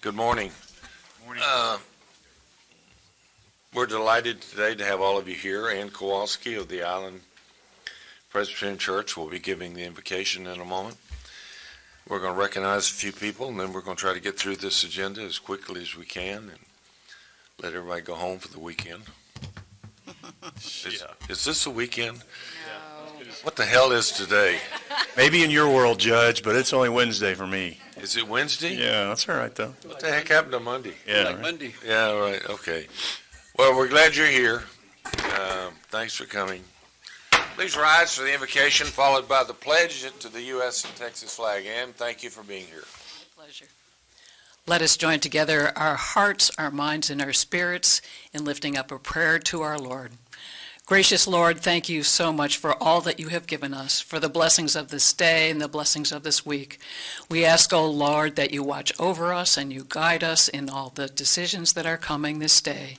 Good morning. Morning. We're delighted today to have all of you here. Ann Kowalski of the Island Presbyterian Church will be giving the invocation in a moment. We're going to recognize a few people, and then we're going to try to get through this agenda as quickly as we can and let everybody go home for the weekend. Is this the weekend? No. What the hell is today? Maybe in your world, Judge, but it's only Wednesday for me. Is it Wednesday? Yeah, that's all right, though. What the heck happened to Monday? Yeah. Like Monday. Yeah, right, okay. Well, we're glad you're here. Thanks for coming. Please rise for the invocation, followed by the pledge to the U.S. and Texas flag. Ann, thank you for being here. Pleasure. Let us join together our hearts, our minds, and our spirits in lifting up a prayer to our Lord. Gracious Lord, thank you so much for all that you have given us, for the blessings of this day and the blessings of this week. We ask, O Lord, that you watch over us and you guide us in all the decisions that are coming this day.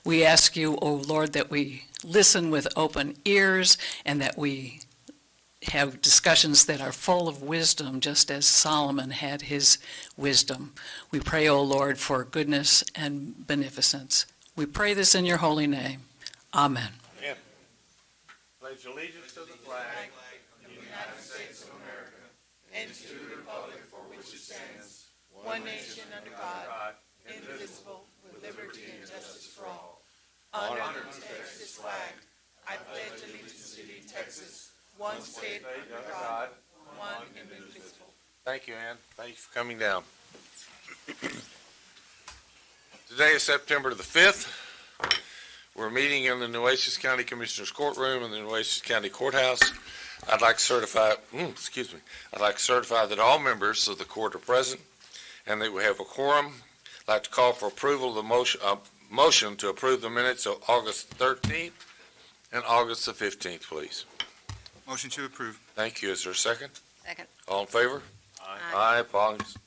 We ask you, O Lord, that we listen with open ears and that we have discussions that are full of wisdom, just as Solomon had his wisdom. We pray, O Lord, for goodness and beneficence. We pray this in your holy name. Amen. Pledge allegiance to the flag of the United States of America and to the republic for which it stands, one nation under God, indivisible, with liberty and justice for all. Under the Texas flag, I pledge allegiance to thee, Texas, one state under God, one indivisible. Thank you, Ann. Thank you for coming down. Today is September the 5th. We're meeting in the Nueces County Commissioner's Courtroom in the Nueces County Courthouse. I'd like to certify that all members of the court are present and that we have a quorum. I'd like to call for approval of the motion to approve the minutes of August 13th and August the 15th, please. Motion to approve. Thank you. Is there a second? Second. All in favor? Aye. Opposed?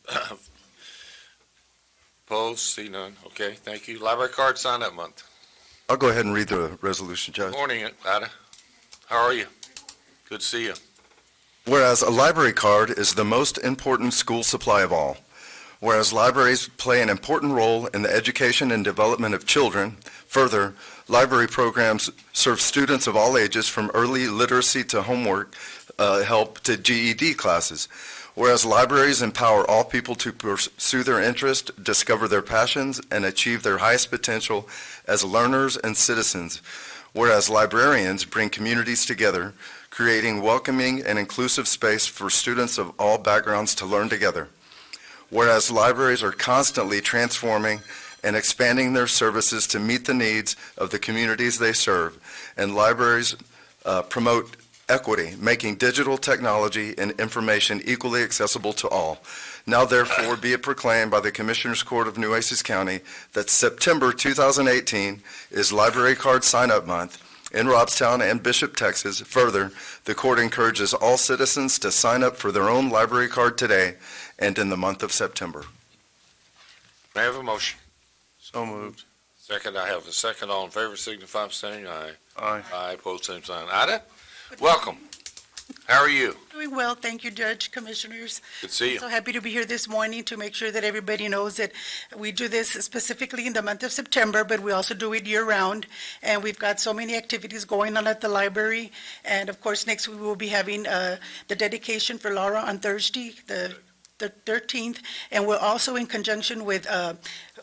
Opposed? See none. Okay, thank you. Library card sign-up month. I'll go ahead and read the resolution, Judge. Good morning, Ida. How are you? Good to see you. Whereas a library card is the most important school supply of all. Whereas libraries play an important role in the education and development of children. Further, library programs serve students of all ages from early literacy to homework help to GED classes. Whereas libraries empower all people to pursue their interest, discover their passions, and achieve their highest potential as learners and citizens. Whereas librarians bring communities together, creating welcoming and inclusive space for students of all backgrounds to learn together. Whereas libraries are constantly transforming and expanding their services to meet the needs of the communities they serve, and libraries promote equity, making digital technology and information equally accessible to all. Now therefore be it proclaimed by the Commissioners Court of Nueces County that September 2018 is Library Card Sign-Up Month in Robstown and Bishop, Texas. Further, the court encourages all citizens to sign up for their own library card today and in the month of September. May I have a motion? So moved. Second, I have a second. All in favor, signify by saying aye. Aye. Aye, opposed, same sign. Ida, welcome. How are you? Doing well, thank you, Judge, Commissioners. Good to see you. So happy to be here this morning to make sure that everybody knows that we do this specifically in the month of September, but we also do it year-round. And we've got so many activities going on at the library. And of course, next we will be having the dedication for Laura on Thursday, the 13th. And we're also in conjunction with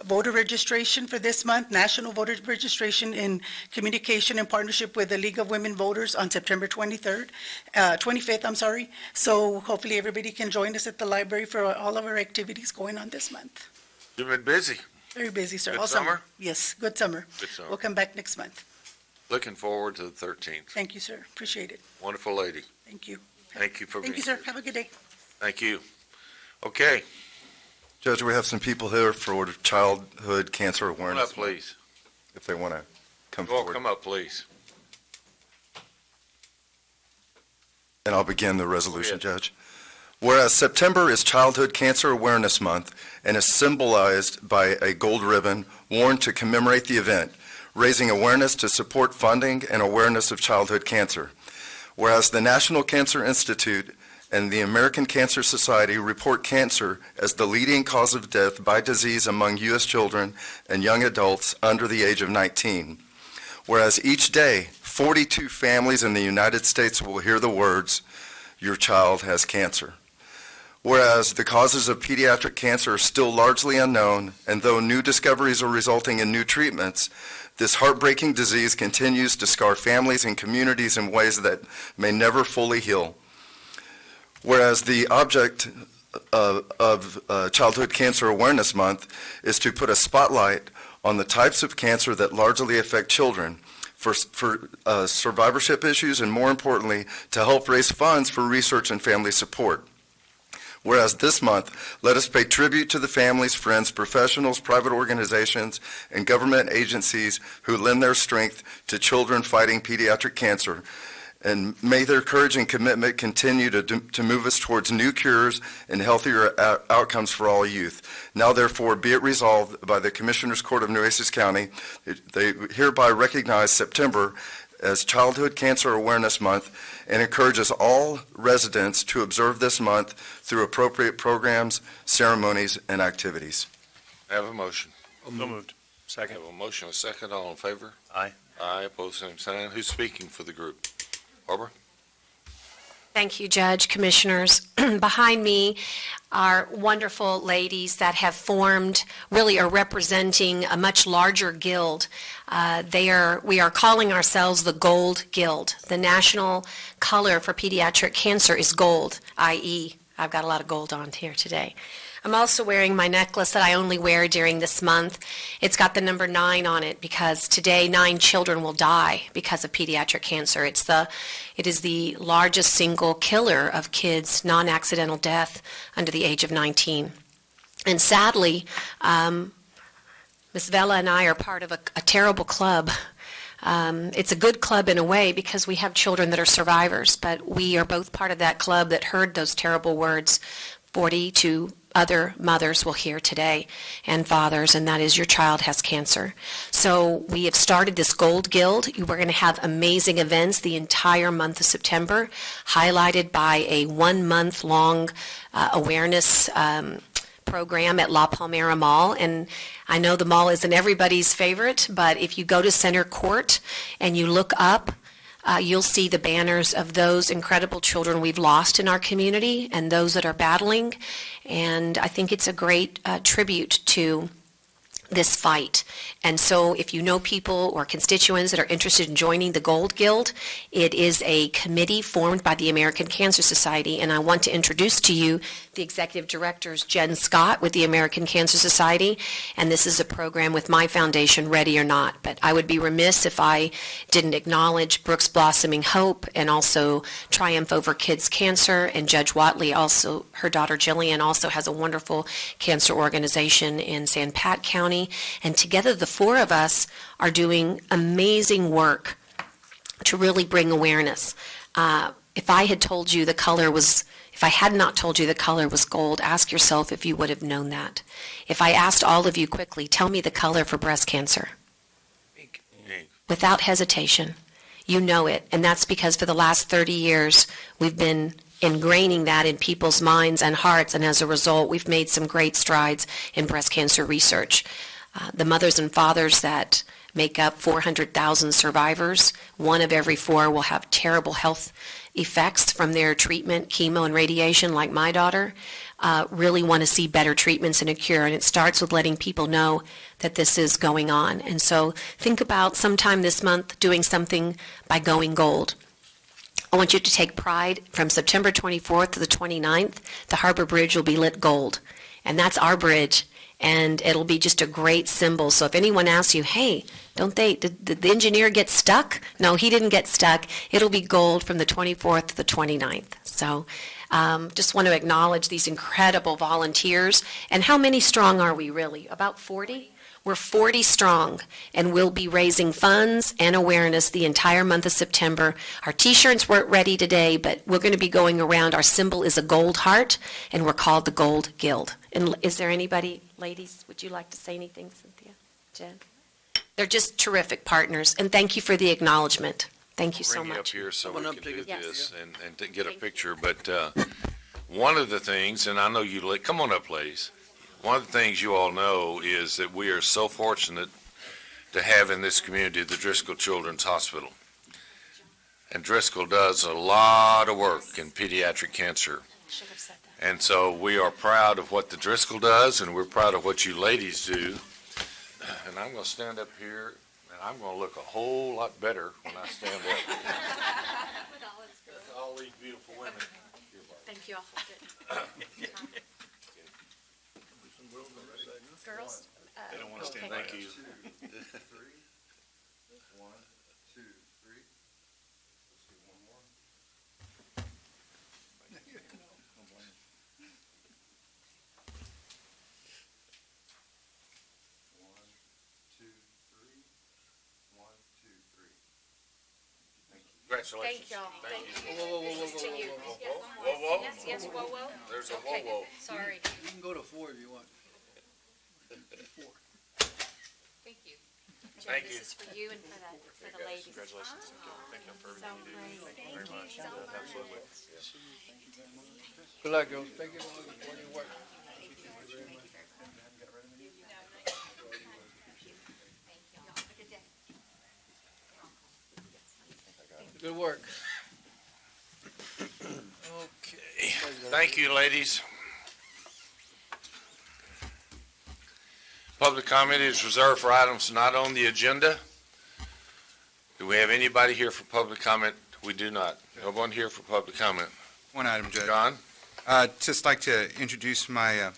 voter registration for this month, national voter registration in communication and partnership with the League of Women Voters on September 25th. So hopefully everybody can join us at the library for all of our activities going on this month. You've been busy. Very busy, sir. Good All summer? Yes, good summer. Good summer. We'll come back next month. Looking forward to the 13th. Thank you, sir. Appreciate it. Wonderful lady. Thank you. Thank you for being Thank you, here. sir. Have a good day. Thank you. Okay, Judge, we have some people here for childhood cancer come awareness. up, please. If they want to come Go forward. come up, please. And I'll begin the resolution, Go ahead. Judge. Whereas September is Childhood Cancer Awareness Month and is symbolized by a gold ribbon worn to commemorate the event, raising awareness to support funding and awareness of childhood cancer. Whereas the National Cancer Institute and the American Cancer Society report cancer as the leading cause of death by disease among U.S. children and young adults under the age of 19. Whereas each day, 42 families in the United States will hear the words, "Your child has cancer." Whereas the causes of pediatric cancer are still largely unknown, and though new discoveries are resulting in new treatments, this heartbreaking disease continues to scar families and communities in ways that may never fully heal. Whereas the object of Childhood Cancer Awareness Month is to put a spotlight on the types of cancer that largely affect children, for survivorship issues, and more importantly, to help raise funds for research and family support. Whereas this month, let us pay tribute to the families, friends, professionals, private organizations, and government agencies who lend their strength to children fighting pediatric cancer. And may their courage and commitment continue to move us towards new cures and healthier outcomes for all youth. Now, therefore, be it resolved by the Commissioners Court of Nueces County, they hereby recognize September as Childhood Cancer Awareness Month and encourages all residents to observe this month through appropriate programs, ceremonies, and activities. Have a motion. So moved. Second. Have a motion, a second, all in favor? Aye. Aye, opposed, same sign. Who's speaking for the group? Barbara? Thank you, Judge, Commissioners. Behind me are wonderful ladies that have formed, really are representing a much larger guild. We are calling ourselves the Gold Guild. The national color for pediatric cancer is gold, i.e., I've got a lot of gold on here today. I'm also wearing my necklace that I only wear during this month. It's got the number 9 on it because today 9 children will die because of pediatric cancer. It is the largest single killer of kids, non-accidental death under the age of 19. And sadly, Ms. Vela and I are part of a terrible club. It's a good club in a way because we have children that are survivors, but we are both part of that club that heard those terrible words 42 other mothers will hear today, and fathers, and that is your child has cancer. So we have started this Gold Guild. We're going to have amazing events the entire month of September, highlighted by a 1-month-long awareness program at La Palmera Mall. And I know the mall isn't everybody's favorite, but if you go to Center Court and you look up, you'll see the banners of those incredible children we've lost in our community and those that are battling. And I think it's a great tribute to this fight. And so if you know people or constituents that are interested in joining the Gold Guild, it is a committee formed by the American Cancer Society. And I want to introduce to you the executive directors, Jen Scott with the American Cancer Society. And this is a program with my foundation, Ready or Not. But I would be remiss if I didn't acknowledge Brooks Blossoming Hope and also Triumph Over Kids Cancer. And Judge Watley, also her daughter Jillian, also has a wonderful cancer organization in San Pat County. And together the 4 of us are doing amazing work to really bring awareness. If I had not told you the color was gold, ask yourself if you would have known that. If I asked all of you quickly, tell me the color for breast cancer. Without hesitation, you know it. And that's because for the last 30 years, we've been ingraining that in people's minds and hearts, and as a result, we've made some great strides in breast cancer research. The mothers and fathers that make up 400,000 survivors, 1 of every 4 will have terrible health effects from their treatment, chemo and radiation, like my daughter, really want to see better treatments and a cure. And it starts with letting people know that this is going on. And so think about sometime this month doing something by going gold. I want you to take pride. From September 24th to the 29th, the Harbor Bridge will be lit gold. And that's our bridge. And it'll be just a great symbol. So if anyone asks you, hey, did the engineer get stuck? No, he didn't get stuck. It'll be gold from the 24th to the 29th. So just want to acknowledge these incredible volunteers. And how many strong are we really? About 40? We're 40 strong, and we'll be raising funds and awareness the entire month of September. Our T-shirts weren't ready today, but we're going to be going around. Our symbol is a gold heart, and we're called the Gold Guild. And is there anybody, ladies, would you like to say anything, Cynthia, Jen? They're just terrific partners, and thank you for the acknowledgement. Thank you so Bring you up much. here so we Come on can up, take do a- Yes. this and to get a Thank you. picture, but one of the things, and I know come on up, ladies. One of the things you all know is that we are so fortunate to have in this community the Driscoll Children's Hospital. And Driscoll does a lot of work in pediatric cancer. Should have said that. And so we are proud of what the Driscoll does, and we're proud of what you ladies do. And I'm going to stand up here, and I'm going to look a whole lot better when I stand up. All these beautiful women. Thank you all. Girls? They don't want to stand Thank you. One, two, three. Let's do one more. One, two, three. One, two, three. Thank you. Congratulations. Thank y'all. Thank you. Whoa, whoa, whoa, This is to whoa, you. whoa, Yes. Whoa, whoa. Yes, yes, whoa, whoa. There's a Okay. whoa, whoa. Sorry. You can go to 4 if you want. Thank you. Joe, Thank this you. is for you and for the ladies. Congratulations. Thank you for So great. Thank you so much. Good luck, girls. Thank you for your work. Good work. Okay. Thank you, ladies. Public comment is reserved for items not on the agenda. Do we have anybody here for public comment? We do not. No one here for public comment. One item, Judge. John? Just like to introduce my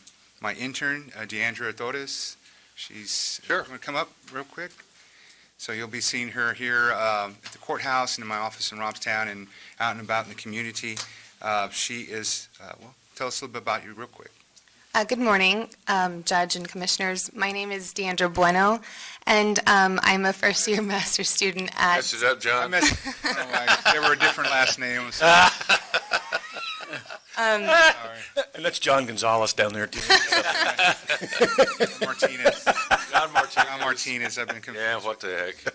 intern, Deandra Torres. She's Sure. going to come up real quick. So you'll be seeing her here at the courthouse and in my office in Robstown and out and about in the community. She is, well, tell us a little bit about you real quick. Good morning, Judge and Commissioners. My name is Deandra Bueno, and I'm a first-year master's student at... Mess it up, I John. messed, they were a different last name. So. And that's John Gonzalez down there, too. Martinez. John Martinez. John Martinez, I've been confused. Yeah, what the heck?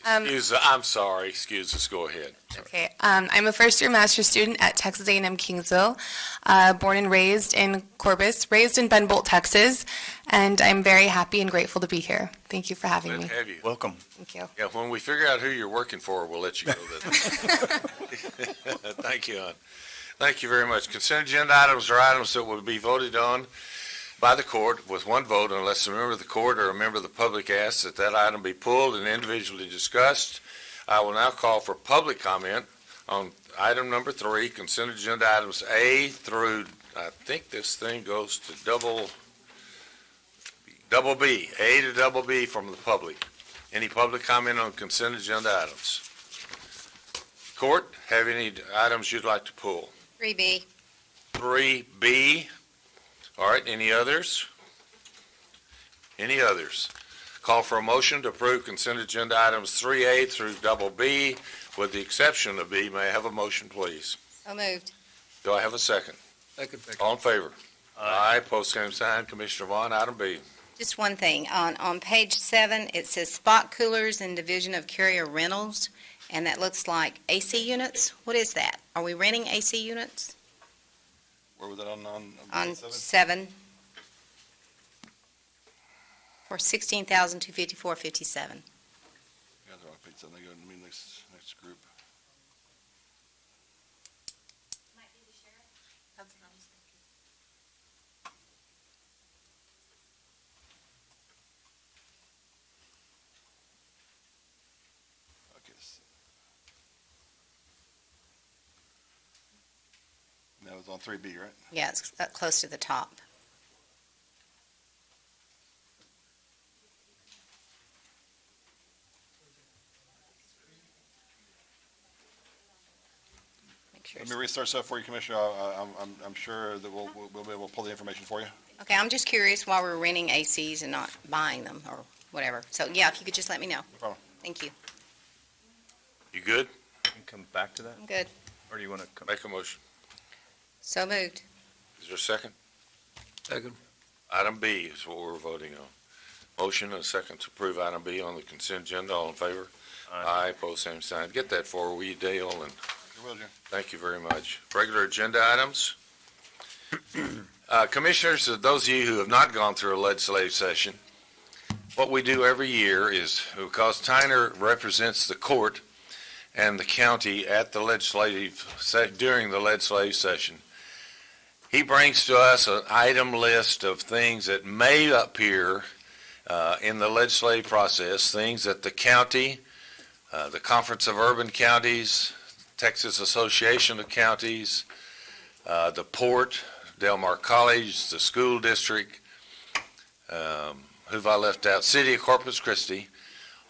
Um, I'm sorry. Excuse us. Go ahead. Okay, I'm a first-year master's student at Texas A&M Kingsville, born and raised in Corpus, raised in Ben Bolt, Texas, and I'm very happy and grateful to be here. Thank you for having Glad me. to have you. Welcome. Thank you. Yeah, when we figure out who you're working for, we'll let you go. Thank you, hon. Thank you very much. Consent agenda items are items that will be voted on by the court with one vote unless a member of the court or a member of the public asks that that item be pulled and individually discussed. I will now call for public comment on item number 3, consent agenda items A through, I think this thing goes to double B, A to double B from the public. Any public comment on consent agenda items? Court, have any items you'd like to pull? 3B. 3B. All right, any others? Any others? Call for a motion to approve consent agenda items 3A through double B, with the exception of B. May I have a motion, please? So moved. Do I have a second? Second. All in favor? Aye. Post same sign. Commissioner Vaughn, item B. Just one thing, on page 7, it says spot coolers and division of carrier rentals, and that looks like AC units. What is that? Are we renting AC units? Where was that on? On 7. For $16,254.57. Yeah, they're on page 7. They go to me next group. Okay. That was on 3B, right? Yeah, it's close to the top. Make sure. Let me restart stuff for you, Commissioner. I'm sure that we'll be able to pull the information for you. Okay, I'm just curious why we're renting ACs and not buying them or whatever. So, yeah, if you could just let me know. No problem. Thank you. You good? Come back to that, I'm good. or do you want to come? Make a motion. So moved. Is there a second? Second. Item B is what we're voting on. Motion and a second to approve item B on the consent agenda. All in favor? Aye, pose same sign. Get that forward, will you, Dale? And You will, Jim. thank you very much. Regular agenda items. Commissioners, those of you who have not gone through a legislative session, what we do every year is, because Tyner represents the court and the county at the during the legislative session, he brings to us an item list of things that may appear in the legislative process, things that the county, the Conference of Urban Counties, Texas Association of Counties, the port, Del Mar College, the school district, who've I left out, City of Corpus Christi,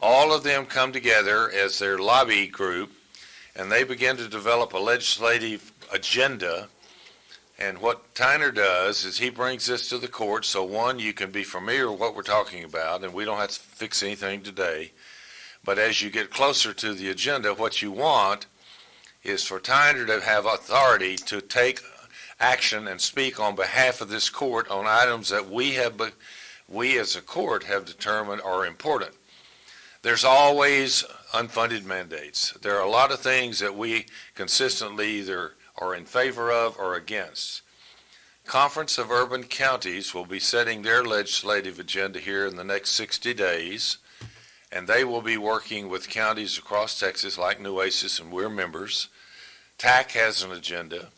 all of them come together as their lobby group, and they begin to develop a legislative agenda. And what Tyner does is he brings this to the court, so one, you can be familiar with what we're talking about, and we don't have to fix anything today. But as you get closer to the agenda, what you want is for Tyner to have authority to take action and speak on behalf of this court on items that we as a court have determined are important. There's always unfunded mandates. There are a lot of things that we consistently either are in favor of or against. Conference of Urban Counties will be setting their legislative agenda here in the next 60 days, and they will be working with counties across Texas like Nueces, and we're members. TAC has an agenda.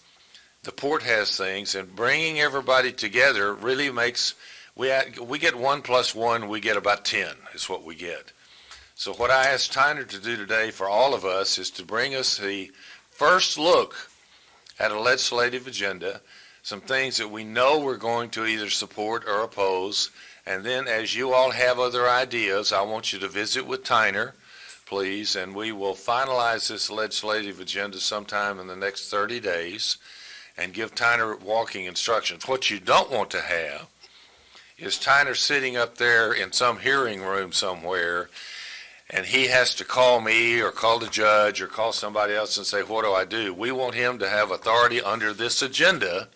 The port has things, and bringing everybody together really makes, we get 1 + 1, we get about 10 is what we get. So what I asked Tyner to do today for all of us is to bring us the first look at a legislative agenda, some things that we know we're going to either support or oppose, and then as you all have other ideas, I want you to visit with Tyner, please, and we will finalize this legislative agenda sometime in the next 30 days and give Tyner walking instructions. What you don't want to have is Tyner sitting up there in some hearing room somewhere, and he has to call me or call the judge or call somebody else and say, what do I do? We want him to have authority under this agenda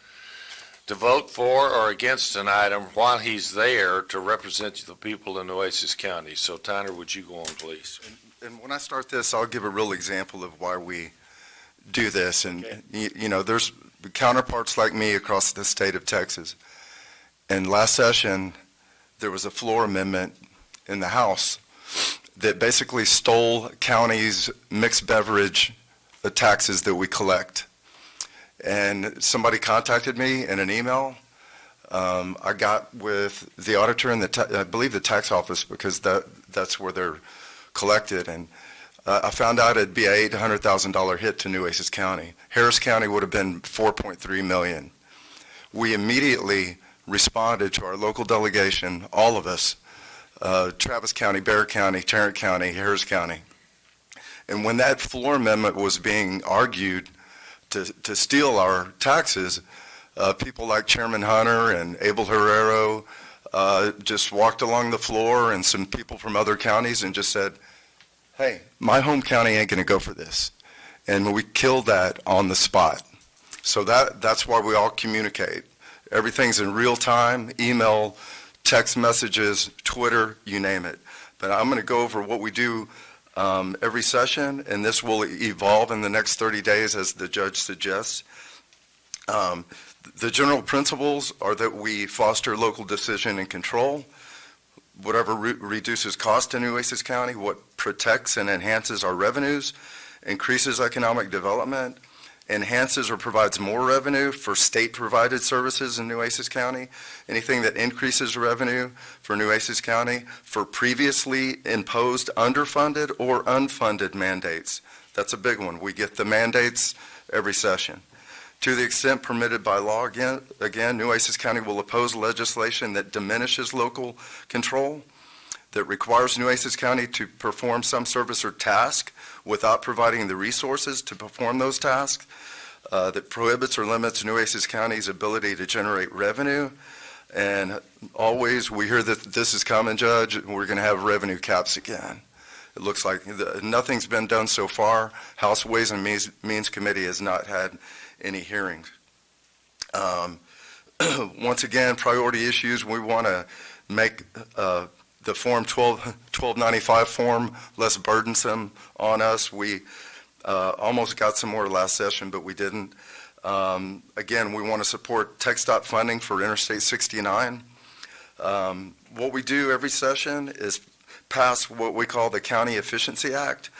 to vote for or against an item while he's there to represent the people in Nueces County. So Tyner, would you go on, please? And when I start this, I'll give a real example of why we do this. And, you know, there's counterparts like me across the state of Texas. And last session, there was a floor amendment in the House that basically stole counties' mixed beverage taxes that we collect. And somebody contacted me in an email. I got with the auditor and I believe the tax office, because that's where they're collected. And I found out it'd be an $800,000 hit to Nueces County. Harris County would have been $4.3 million. We immediately responded to our local delegation, all of us, Travis County, Bexar County, Tarrant County, Harris County. And when that floor amendment was being argued to steal our taxes, people like Chairman Hunter and Abel Herrero just walked along the floor, and some people from other counties, and just said, hey, my home county ain't going to go for this. And we killed that on the spot. So that's why we all communicate. Everything's in real time, email, text messages, Twitter, you name it. But I'm going to go over what we do every session, and this will evolve in the next 30 days as the judge suggests. The general principles are that we foster local decision and control, whatever reduces cost in Nueces County, what protects and enhances our revenues, increases economic development, enhances or provides more revenue for state-provided services in Nueces County, anything that increases revenue for Nueces County for previously imposed underfunded or unfunded mandates. That's a big one. We get the mandates every session. To the extent permitted by law, again, Nueces County will oppose legislation that diminishes local control, that requires Nueces County to perform some service or task without providing the resources to perform those tasks, that prohibits or limits Nueces County's ability to generate revenue. And always, we hear that this is coming, Judge, we're going to have revenue caps again. It looks like nothing's been done so far. House Ways and Means Committee has not had any hearings. Once again, priority issues, we want to make the Form 1295 form less burdensome on us. We almost got some more last session, but we didn't. Again, we want to support TxDOT funding for Interstate 69. What we do every session is pass what we call the County Efficiency Act.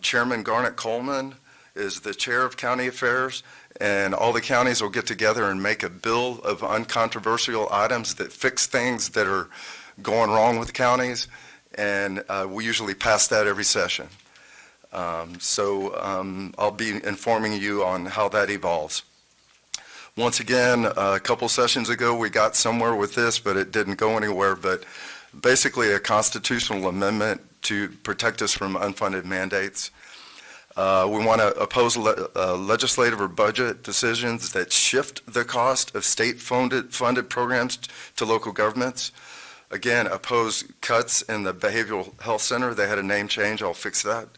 Chairman Garnet Coleman is the chair of county affairs, and all the counties will get together and make a bill of uncontroversial items that fix things that are going wrong with counties, and we usually pass that every session. I'll be informing you on how that evolves. Once again, a couple sessions ago, we got somewhere with this, but it didn't go anywhere, but basically a constitutional amendment to protect us from unfunded mandates. We want to oppose legislative or budget decisions that shift the cost of state-funded programs to local governments. Again, oppose cuts in the Behavioral Health Center. They had a name change. I'll fix that.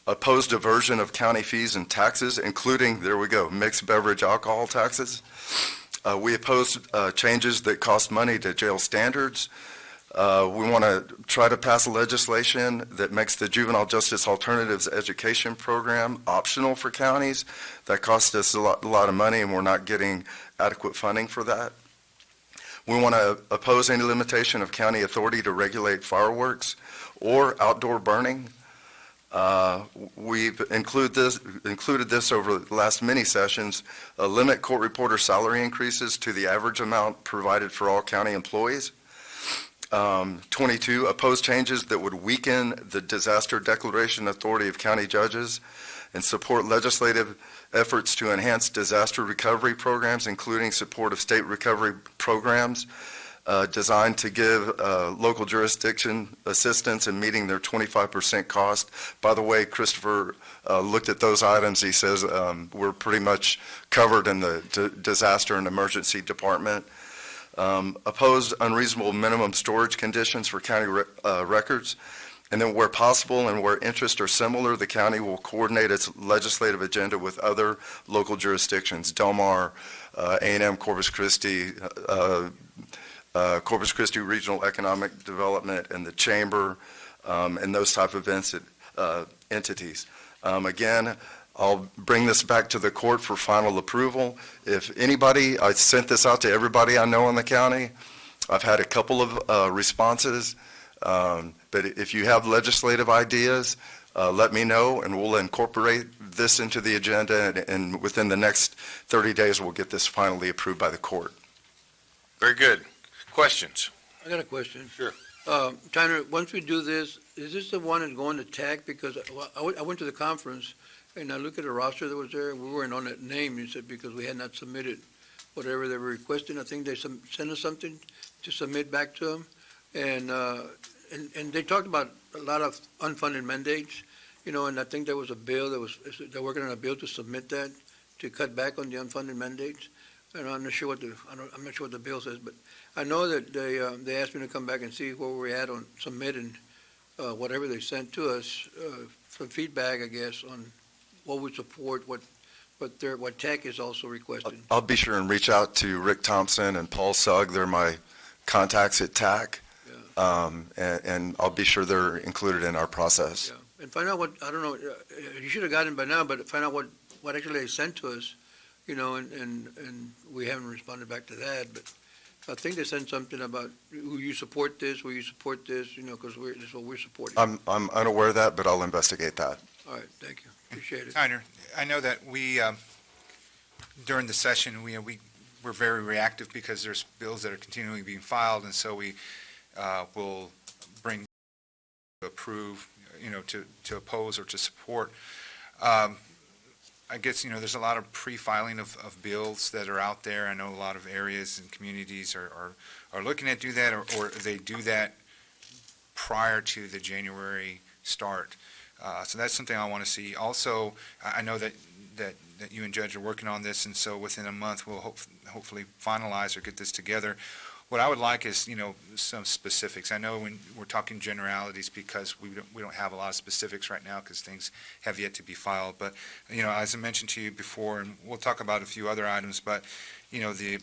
Oppose diversion of county fees and taxes, including, there we go, mixed beverage alcohol taxes. We oppose changes that cost money to jail standards. We want to try to pass legislation that makes the Juvenile Justice Alternatives Education Program optional for counties. That costs us a lot of money, and we're not getting adequate funding for that. We want to oppose any limitation of county authority to regulate fireworks or outdoor burning. We've included this over the last many sessions, limit court reporter salary increases to the average amount provided for all county employees. 22, oppose changes that would weaken the disaster declaration authority of county judges and support legislative efforts to enhance disaster recovery programs, including support of state recovery programs designed to give local jurisdiction assistance in meeting their 25% cost. By the way, Christopher looked at those items. He says we're pretty much covered in the disaster and emergency department. Oppose unreasonable minimum storage conditions for county records. And then where possible and where interests are similar, the county will coordinate its legislative agenda with other local jurisdictions, Del Mar, A&M Corpus Christi, Corpus Christi Regional Economic Development, and the Chamber, and those type of entities. Again, I'll bring this back to the court for final approval. If anybody, I sent this out to everybody I know in the county. I've had a couple of responses, but if you have legislative ideas, let me know, and we'll incorporate this into the agenda, and within the next 30 days, we'll get this finally approved by the court. Very good. Questions? I got a question. Sure. Tyner, once we do this, is this the one that's going to TAC? Because I went to the conference, and I looked at the roster that was there, and we weren't on that name, you said, because we had not submitted whatever they were requesting. I think they sent us something to submit back to them. And they talked about a lot of unfunded mandates, and I think there was a bill they're working on a bill to submit that, to cut back on the unfunded mandates. And I'm not sure what the bill says, but I know that they asked me to come back and see where we're at on submitting whatever they sent to us, some feedback, I guess, on what would support what TAC is also requesting. I'll be sure and reach out to Rick Thompson and Paul Sugg. They're my contacts at TAC, and I'll be sure they're included in our process. Yeah, and find out I don't know, you should have gotten it by now, but find out what actually they sent to us, and we haven't responded back to that, but I think they sent something about, will you support this, because this is what we're supporting. I'm unaware of that, but I'll investigate that. All right, thank you, appreciate it. Tyner, I know that we, during the session, we're very reactive because there's bills that are continually being filed, and so we will bring to approve, to oppose or to support. I guess, there's a lot of pre-filing of bills that are out there. I know a lot of areas and communities are looking at do that, or they do that prior to the January start. So that's something I want to see. Also, I know that you and Judge are working on this, and so within a month, we'll hopefully finalize or get this together. What I would like is, some specifics. I know when we're talking generalities because we don't have a lot of specifics right now because things have yet to be filed. But, as I mentioned to you before, and we'll talk about a few other items, but, the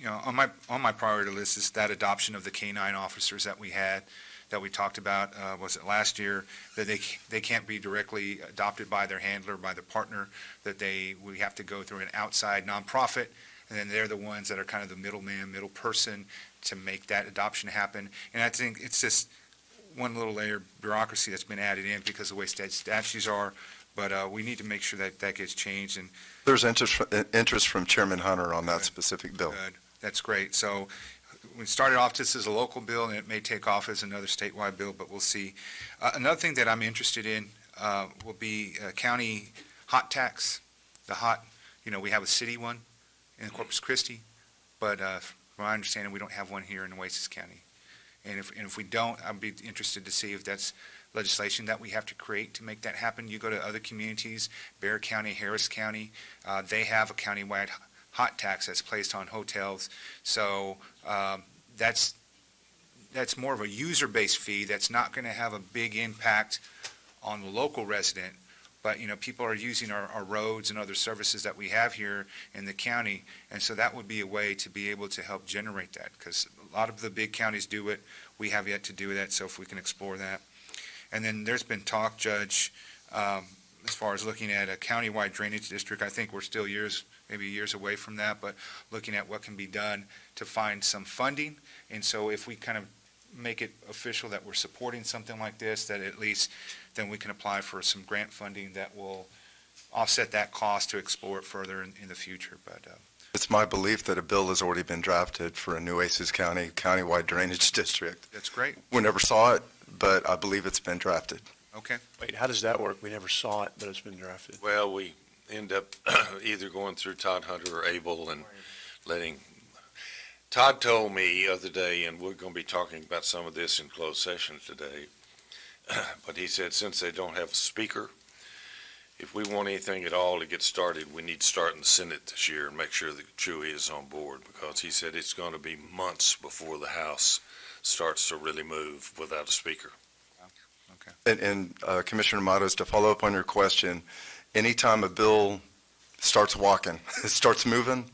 on my priority list is that adoption of the K-9 officers that we had, that we talked about, was it last year, that they can't be directly adopted by their handler, by their partner, that we have to go through an outside nonprofit, and then they're the ones that are kind of the middleman, middle person to make that adoption happen. And I think it's just one little layer of bureaucracy that's been added in because of the way state statutes are, but we need to make sure that gets changed. And There's interest from Chairman Hunter on that specific bill. good. That's great. So we started off just as a local bill, and it may take off as another statewide bill, but we'll see. Another thing that I'm interested in will be county hot tax. We have a city one in Corpus Christi, but from my understanding, we don't have one here in Nueces County. And if we don't, I'd be interested to see if that's legislation that we have to create to make that happen. You go to other communities, Bexar County, Harris County, they have a countywide hot tax that's placed on hotels. So that's more of a user-based fee that's not going to have a big impact on the local resident. But, people are using our roads and other services that we have here in the county, and so that would be a way to be able to help generate that, because a lot of the big counties do it. We have yet to do that, so if we can explore that. And then there's been talk, Judge, as far as looking at a countywide drainage district. I think we're still maybe years away from that, but looking at what can be done to find some funding. And so if we kind of make it official that we're supporting something like this, that at least then we can apply for some grant funding that will offset that cost to explore it further in the future. But It's my belief that a bill has already been drafted for a Nueces County countywide drainage district. that's great. We never saw it, but I believe it's been drafted. Okay. Wait, how does that work? We never saw it, but it's been drafted. Well, we end up either going through Todd Hunter or Abel and letting, Todd told me the other day, and we're going to be talking about some of this in closed session today, but he said since they don't have a speaker, if we want anything at all to get started, we need to start in the Senate this year and make sure that Chewy is on board, because he said it's going to be months before the House starts to really move without a speaker. And Commissioner Matos, to follow up on your question, anytime a bill starts walking, it starts moving,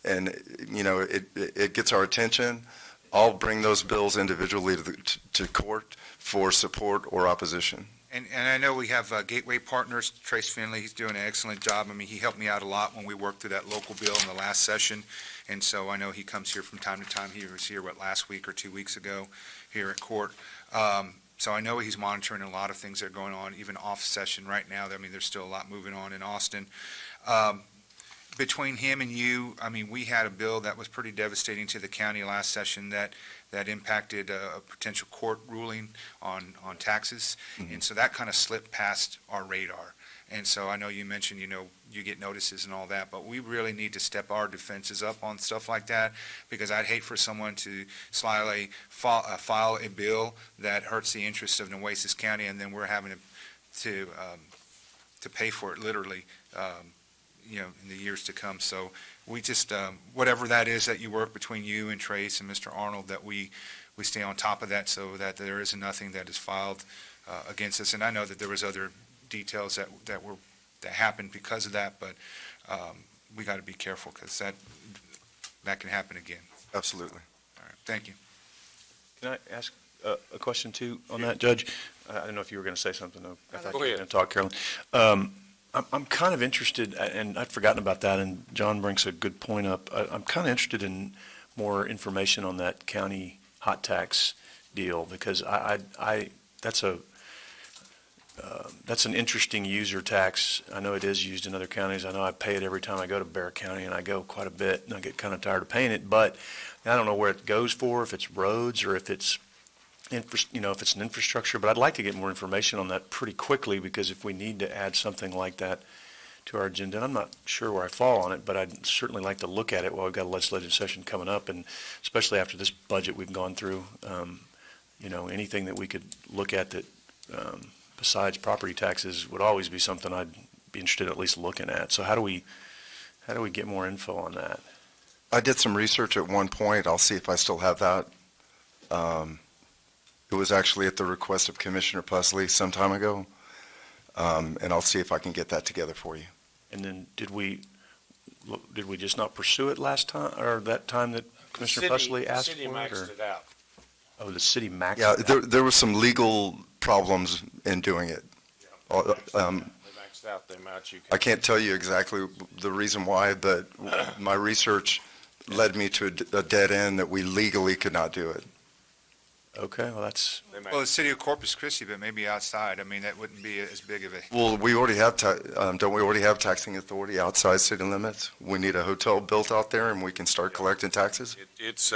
and, it gets our attention, I'll bring those bills individually to court for support or opposition. And I know we have Gateway Partners, Trace Finley, he's doing an excellent job. I mean, he helped me out a lot when we worked through that local bill in the last session, and so I know he comes here from time to time. He was here, last week or 2 weeks ago here at court. So I know he's monitoring a lot of things that are going on, even off session right now. I mean, there's still a lot moving on in Austin. Between him and you, I mean, we had a bill that was pretty devastating to the county last session that impacted a potential court ruling on taxes. Mhm. And so that kind of slipped past our radar. And so I know you mentioned, you get notices and all that, but we really need to step our defenses up on stuff like that, because I'd hate for someone to slyly file a bill that hurts the interests of Nueces County, and then we're having to pay for it literally, in the years to come. So we just, whatever that is that you work between you and Trace and Mr. Arnold, that we stay on top of that so that there is nothing that is filed against us. And I know that there was other details that happened because of that, but we got to be careful, because that can happen again. Absolutely. All right, thank you. Can I ask a question too on that, Judge? I don't know if you were going to say something, though. I thought Go you were ahead. going to talk, Carolyn. I'm kind of interested, and I'd forgotten about that, and John brings a good point up. I'm kind of interested in more information on that county hot tax deal, because that's an interesting user tax. I know it is used in other counties. I know I pay it every time I go to Bexar County, and I go quite a bit, and I get kind of tired of paying it, but I don't know where it goes for, if it's roads or if it's if it's an infrastructure, but I'd like to get more information on that pretty quickly, because if we need to add something like that to our agenda, and I'm not sure where I fall on it, but I'd certainly like to look at it while we've got a legislative session coming up, and especially after this budget we've gone through, anything that we could look at that, besides property taxes, would always be something I'd be interested in at least looking at. So how do we get more info on that? I did some research at one point. I'll see if I still have that. It was actually at the request of Commissioner Pusley some time ago, and I'll see if I can get that together for you. And then did we did we just not pursue it last time, or that time that Commissioner Pusley asked for City it? maxed or- it out. Oh, the city maxed Yeah, it out? there were some legal problems in doing it. They Um, maxed out the amount you I can. can't tell you exactly the reason why, but my research led me to a dead end that we legally could not do it. Okay, well, that's, They Well, the maxed- city of Corpus Christi, but maybe outside. I mean, that wouldn't be as big of a, Well, we already have, don't we already have taxing authority outside city limits? We need a hotel built out there and we can start collecting taxes? It's,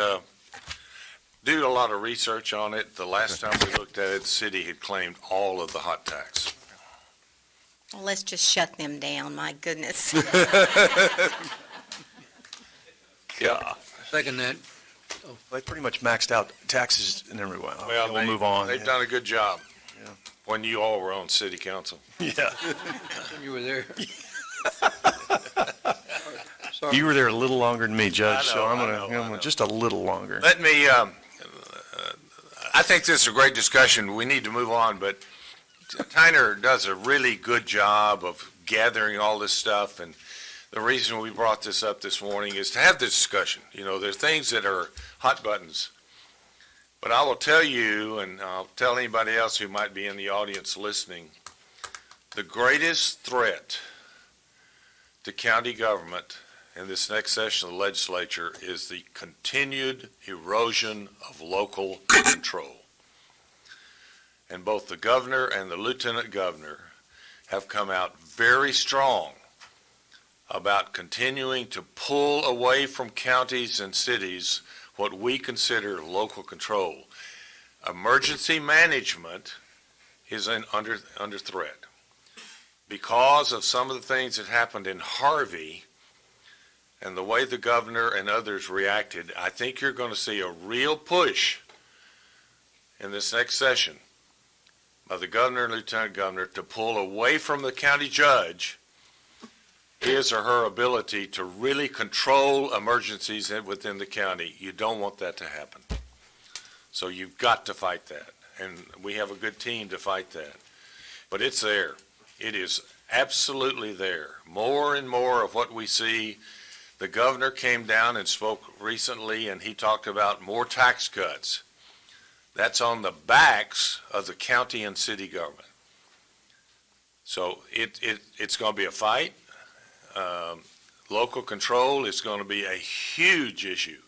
did a lot of research on it. The last time we looked at it, the city had claimed all of the hot tax. Well, let's just shut them down, my goodness. Yeah. Second that. they pretty much maxed out taxes and everyone. Well, We'll move on. They've done a good job. Yeah. When you all were on city council. Yeah. You were there. Sorry. You were there a little longer than me, Judge, so I'm I know. gonna, just a little longer. Let me, I think this is a great discussion. We need to move on, but Tyner does a really good job of gathering all this stuff, and the reason we brought this up this morning is to have this discussion. You know, there's things that are hot buttons, but I will tell you, and I'll tell anybody else who might be in the audience listening, the greatest threat to county government in this next session of the legislature is the continued erosion of local control. And both the governor and the lieutenant governor have come out very strong about continuing to pull away from counties and cities what we consider local control. Emergency management is under threat. Because of some of the things that happened in Harvey and the way the governor and others reacted, I think you're going to see a real push in this next session by the governor and lieutenant governor to pull away from the county judge his or her ability to really control emergencies within the county. You don't want that to happen. So you've got to fight that, and we have a good team to fight that. But it's there. It is absolutely there. More and more of what we see. The governor came down and spoke recently, and he talked about more tax cuts. That's on the backs of the county and city government. So it's going to be a fight. Local control is going to be a huge issue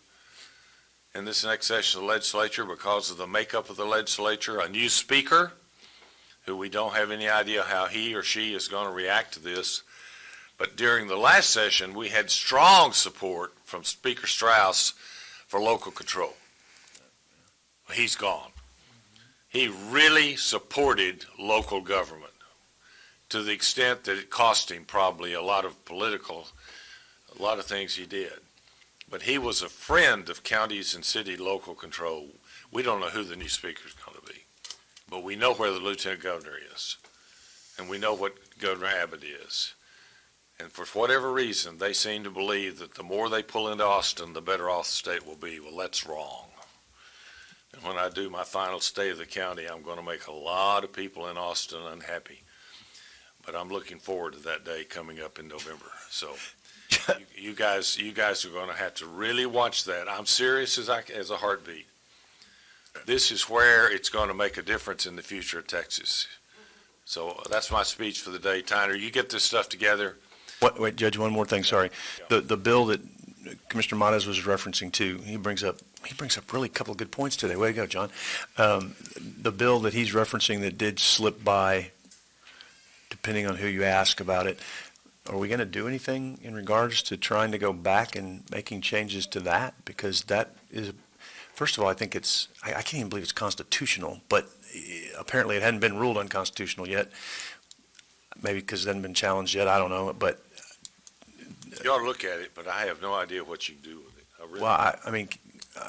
in this next session of the legislature because of the makeup of the legislature, a new speaker who we don't have any idea how he or she is going to react to this. But during the last session, we had strong support from Speaker Strauss for local control. He's gone. He really supported local government to the extent that it cost him probably a lot of things he did. But he was a friend of counties and city local control. We don't know who the new speaker is going to be, but we know where the lieutenant governor is, and we know what Governor Abbott is. And for whatever reason, they seem to believe that the more they pull into Austin, the better off the state will be. Well, that's wrong. And when I do my final state of the county, I'm going to make a lot of people in Austin unhappy. But I'm looking forward to that day coming up in November. So you guys are going to have to really watch that. I'm serious as a heartbeat. This is where it's going to make a difference in the future of Texas. So that's my speech for the day. Tyner, you get this stuff together. Wait, Judge, one more thing, sorry. The bill that Commissioner Montes was referencing too, he brings up really a couple of good points today. Way to go, John. The bill that he's referencing that did slip by, depending on who you ask about it, are we going to do anything in regards to trying to go back and making changes to that? Because that is, first of all, I think I can't even believe it's constitutional, but apparently it hadn't been ruled unconstitutional yet. Maybe because it hasn't been challenged yet, I don't know, but. You ought to look at it, but I have no idea what you can do with it. Well, I mean,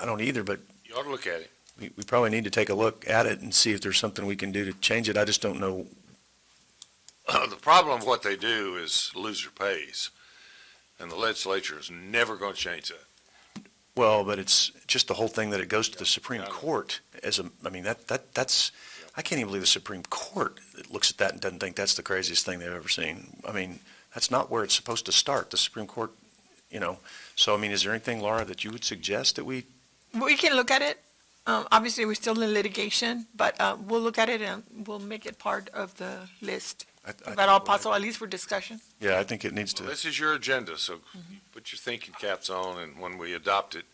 I don't either, but You ought to look at it. we probably need to take a look at it and see if there's something we can do to change it. I just don't know. The problem of what they do is loser pays, and the legislature is never going to change that. Well, but it's just the whole thing that it goes to the Supreme I know. Court I mean, that's, I can't even believe the Supreme Court looks at that and doesn't think that's the craziest thing they've ever seen. I mean, that's not where it's supposed to start. The Supreme Court So, I mean, is there anything, Laura, that you would suggest that we, We can look at it. Obviously, we're still in litigation, but we'll look at it and we'll make it part of the list. If at all possible, at least for discussion. yeah, I think it needs to. Well, this is your agenda, so put your thinking caps on, and when we adopt it,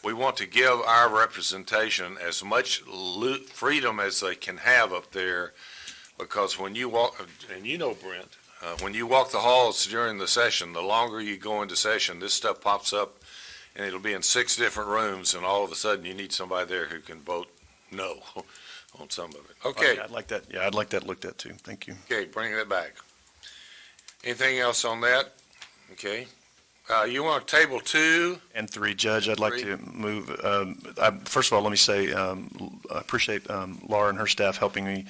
we want to give our representation as much freedom as they can have up there, because when you walk, and you know, Brent, when you walk the halls during the session, the longer you go into session, this stuff pops up, and it'll be in 6 different rooms, and all of a sudden, you need somebody there who can vote no on some of it. Okay. I'd like that, yeah, I'd like that looked at too. Thank you. Okay, bring that back. Anything else on that? Okay. You want table 2? And 3, Judge, I'd like to move, first of all, let me say, I appreciate Laura and her staff helping me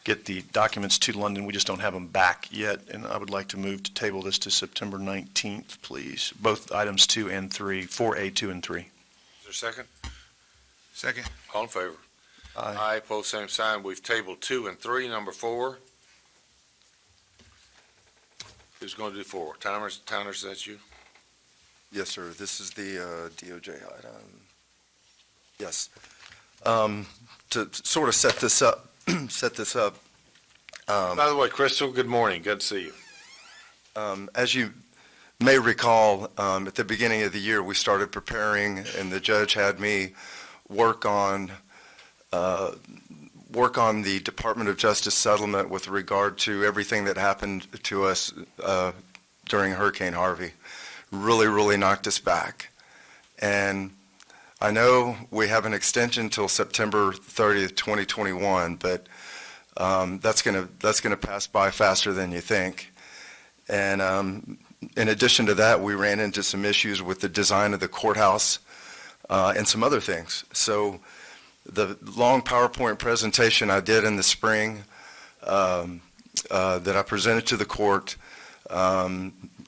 get the documents to London. We just don't have them back yet, and I would like to move to table this to September 19th, please. Both items 2 and 3, 4A, 2 and 3. Is there a second? Second. All in favor? Aye, pose same sign. We've tabled 2 and 3, number 4. Who's going to do 4? Towner's, that's you? Yes, sir. This is the DOJ item. Yes. To sort of set this up, By the way, Crystal, good morning. Good to see you. as you may recall, at the beginning of the year, we started preparing, and the judge had me work on the Department of Justice settlement with regard to everything that happened to us during Hurricane Harvey. Really, really knocked us back. And I know we have an extension till September 30th, 2021, but that's gonna pass by faster than you think. And in addition to that, we ran into some issues with the design of the courthouse and some other things. So the long PowerPoint presentation I did in the spring that I presented to the court,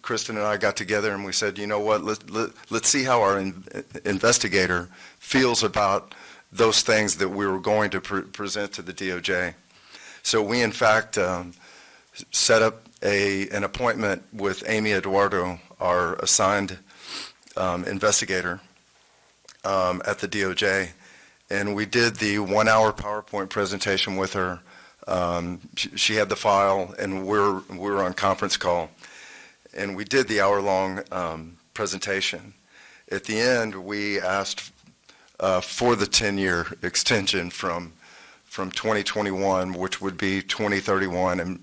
Kristen and I got together and we said, you know what, let's see how our investigator feels about those things that we were going to present to the DOJ. So we, in fact, set up an appointment with Amy Eduardo, our assigned investigator at the DOJ, and we did the 1-hour PowerPoint presentation with her. She had the file, and we were on conference call. And we did the hour-long presentation. At the end, we asked for the 10-year extension from 2021, which would be 2031, and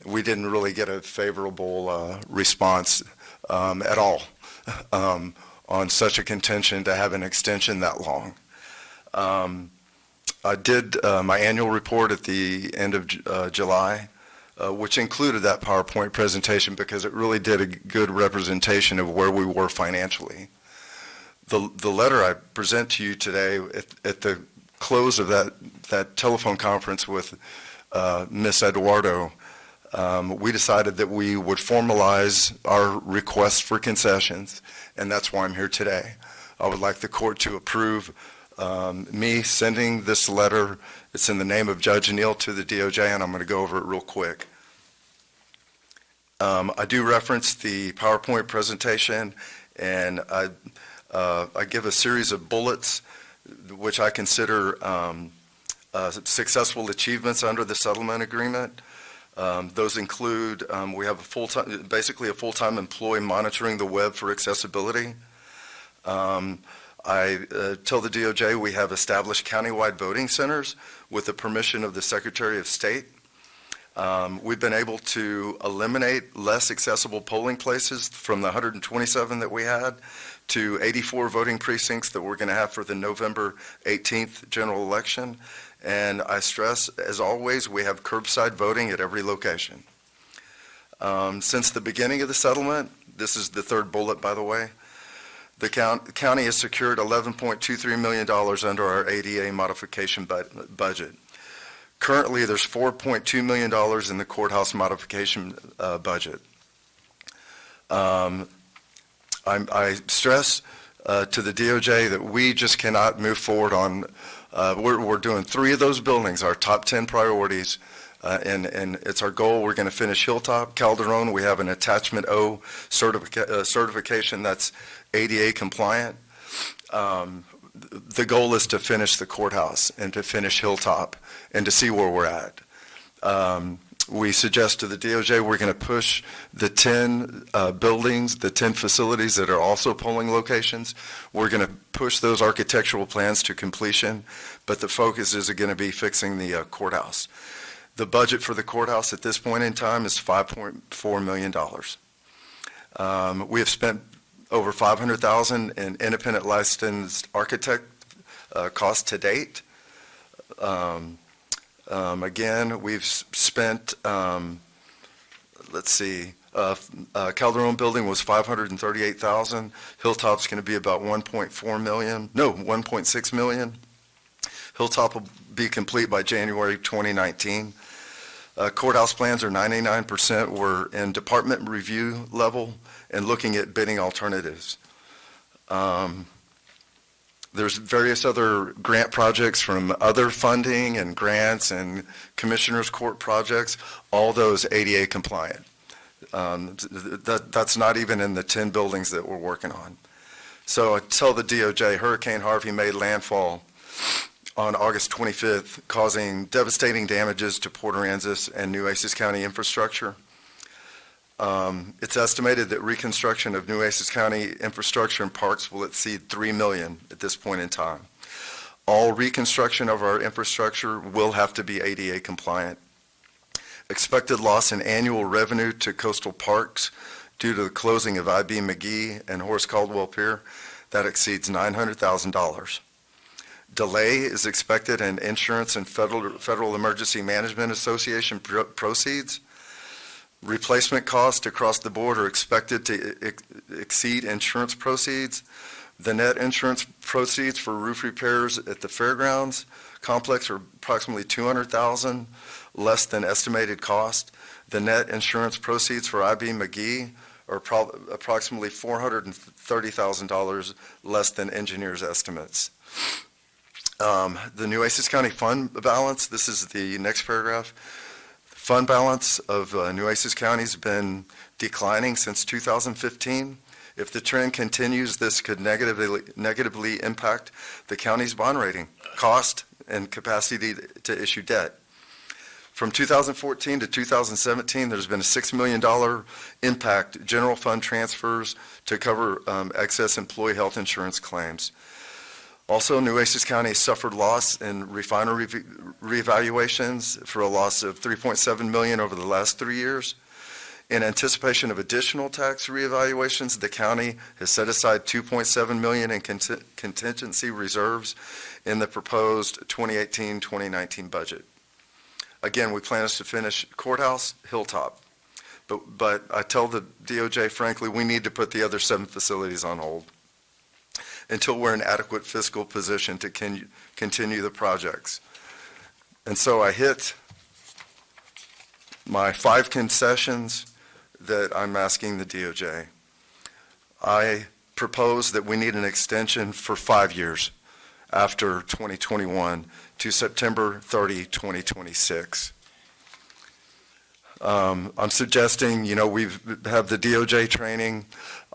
we didn't really get a favorable response at all on such a contention to have an extension that long. I did my annual report at the end of July, which included that PowerPoint presentation because it really did a good representation of where we were financially. The letter I present to you today, at the close of that telephone conference with Ms. Eduardo, we decided that we would formalize our request for concessions, and that's why I'm here today. I would like the court to approve me sending this letter. It's in the name of Judge Neal to the DOJ, and I'm going to go over it real quick. I do reference the PowerPoint presentation, and I give a series of bullets which I consider successful achievements under the settlement agreement. Those include we have basically a full-time employee monitoring the web for accessibility. I tell the DOJ we have established countywide voting centers with the permission of the Secretary of State. We've been able to eliminate less accessible polling places from the 127 that we had to 84 voting precincts that we're going to have for the November 18th general election. And I stress, as always, we have curbside voting at every location. Since the beginning of the settlement, this is the third bullet, by the way, the county has secured $11.23 million under our ADA modification budget. Currently, there's $4.2 million in the courthouse modification budget. I stress to the DOJ that we just cannot move forward on, we're doing 3 of those buildings, our top 10 priorities, And it's our goal. We're going to finish Hilltop. Calderon, we have an Attachment O certification that's ADA compliant. The goal is to finish the courthouse and to finish Hilltop and to see where we're at. We suggest to the DOJ we're going to push the 10 buildings, the 10 facilities that are also polling locations. We're going to push those architectural plans to completion, but the focus is going to be fixing the courthouse. The budget for the courthouse at this point in time is $5.4 million. We have spent over $500,000 in independent licensed architect costs to date. Again, we've spent, let's see, Calderon building was $538,000. Hilltop's going to be about $1.6 million. Hilltop will be complete by January 2019. Courthouse plans are 99%. We're in department review level and looking at bidding alternatives. There's various other grant projects from other funding and grants and commissioners court projects, all those ADA compliant. That's not even in the 10 buildings that we're working on. So I tell the DOJ, Hurricane Harvey made landfall on August 25th, causing devastating damages to Port Aransas and Nueces County infrastructure. It's estimated that reconstruction of Nueces County infrastructure and parks will exceed $3 million at this point in time. All reconstruction of our infrastructure will have to be ADA compliant. Expected loss in annual revenue to coastal parks due to the closing of I.B. McGee and Horace Caldwell Pier, that exceeds $900,000. Delay is expected in insurance and Federal Emergency Management Association proceeds. Replacement costs across the board are expected to exceed insurance proceeds. The net insurance proceeds for roof repairs at the fairgrounds complex are approximately $200,000, less than estimated cost. The net insurance proceeds for I.B. McGee are approximately $430,000, less than engineers' estimates. The Nueces County fund balance, this is the next paragraph. Fund balance of Nueces County has been declining since 2015. If the trend continues, this could negatively impact the county's bond rating, cost, and capacity to issue debt. From 2014 to 2017, there's been a $6 million impact general fund transfers to cover excess employee health insurance claims. Also, Nueces County suffered loss in refinery reevaluations for a loss of $3.7 million over the last 3 years. In anticipation of additional tax reevaluations, the county has set aside $2.7 million in contingency reserves in the proposed 2018-2019 budget. Again, we plan us to finish courthouse, Hilltop. But I tell the DOJ, frankly, we need to put the other 7 facilities on hold until we're in adequate fiscal position to continue the projects. And so I hit my 5 concessions that I'm asking the DOJ. I propose that we need an extension for 5 years after 2021 to September 30, 2026. I'm suggesting, we have the DOJ training.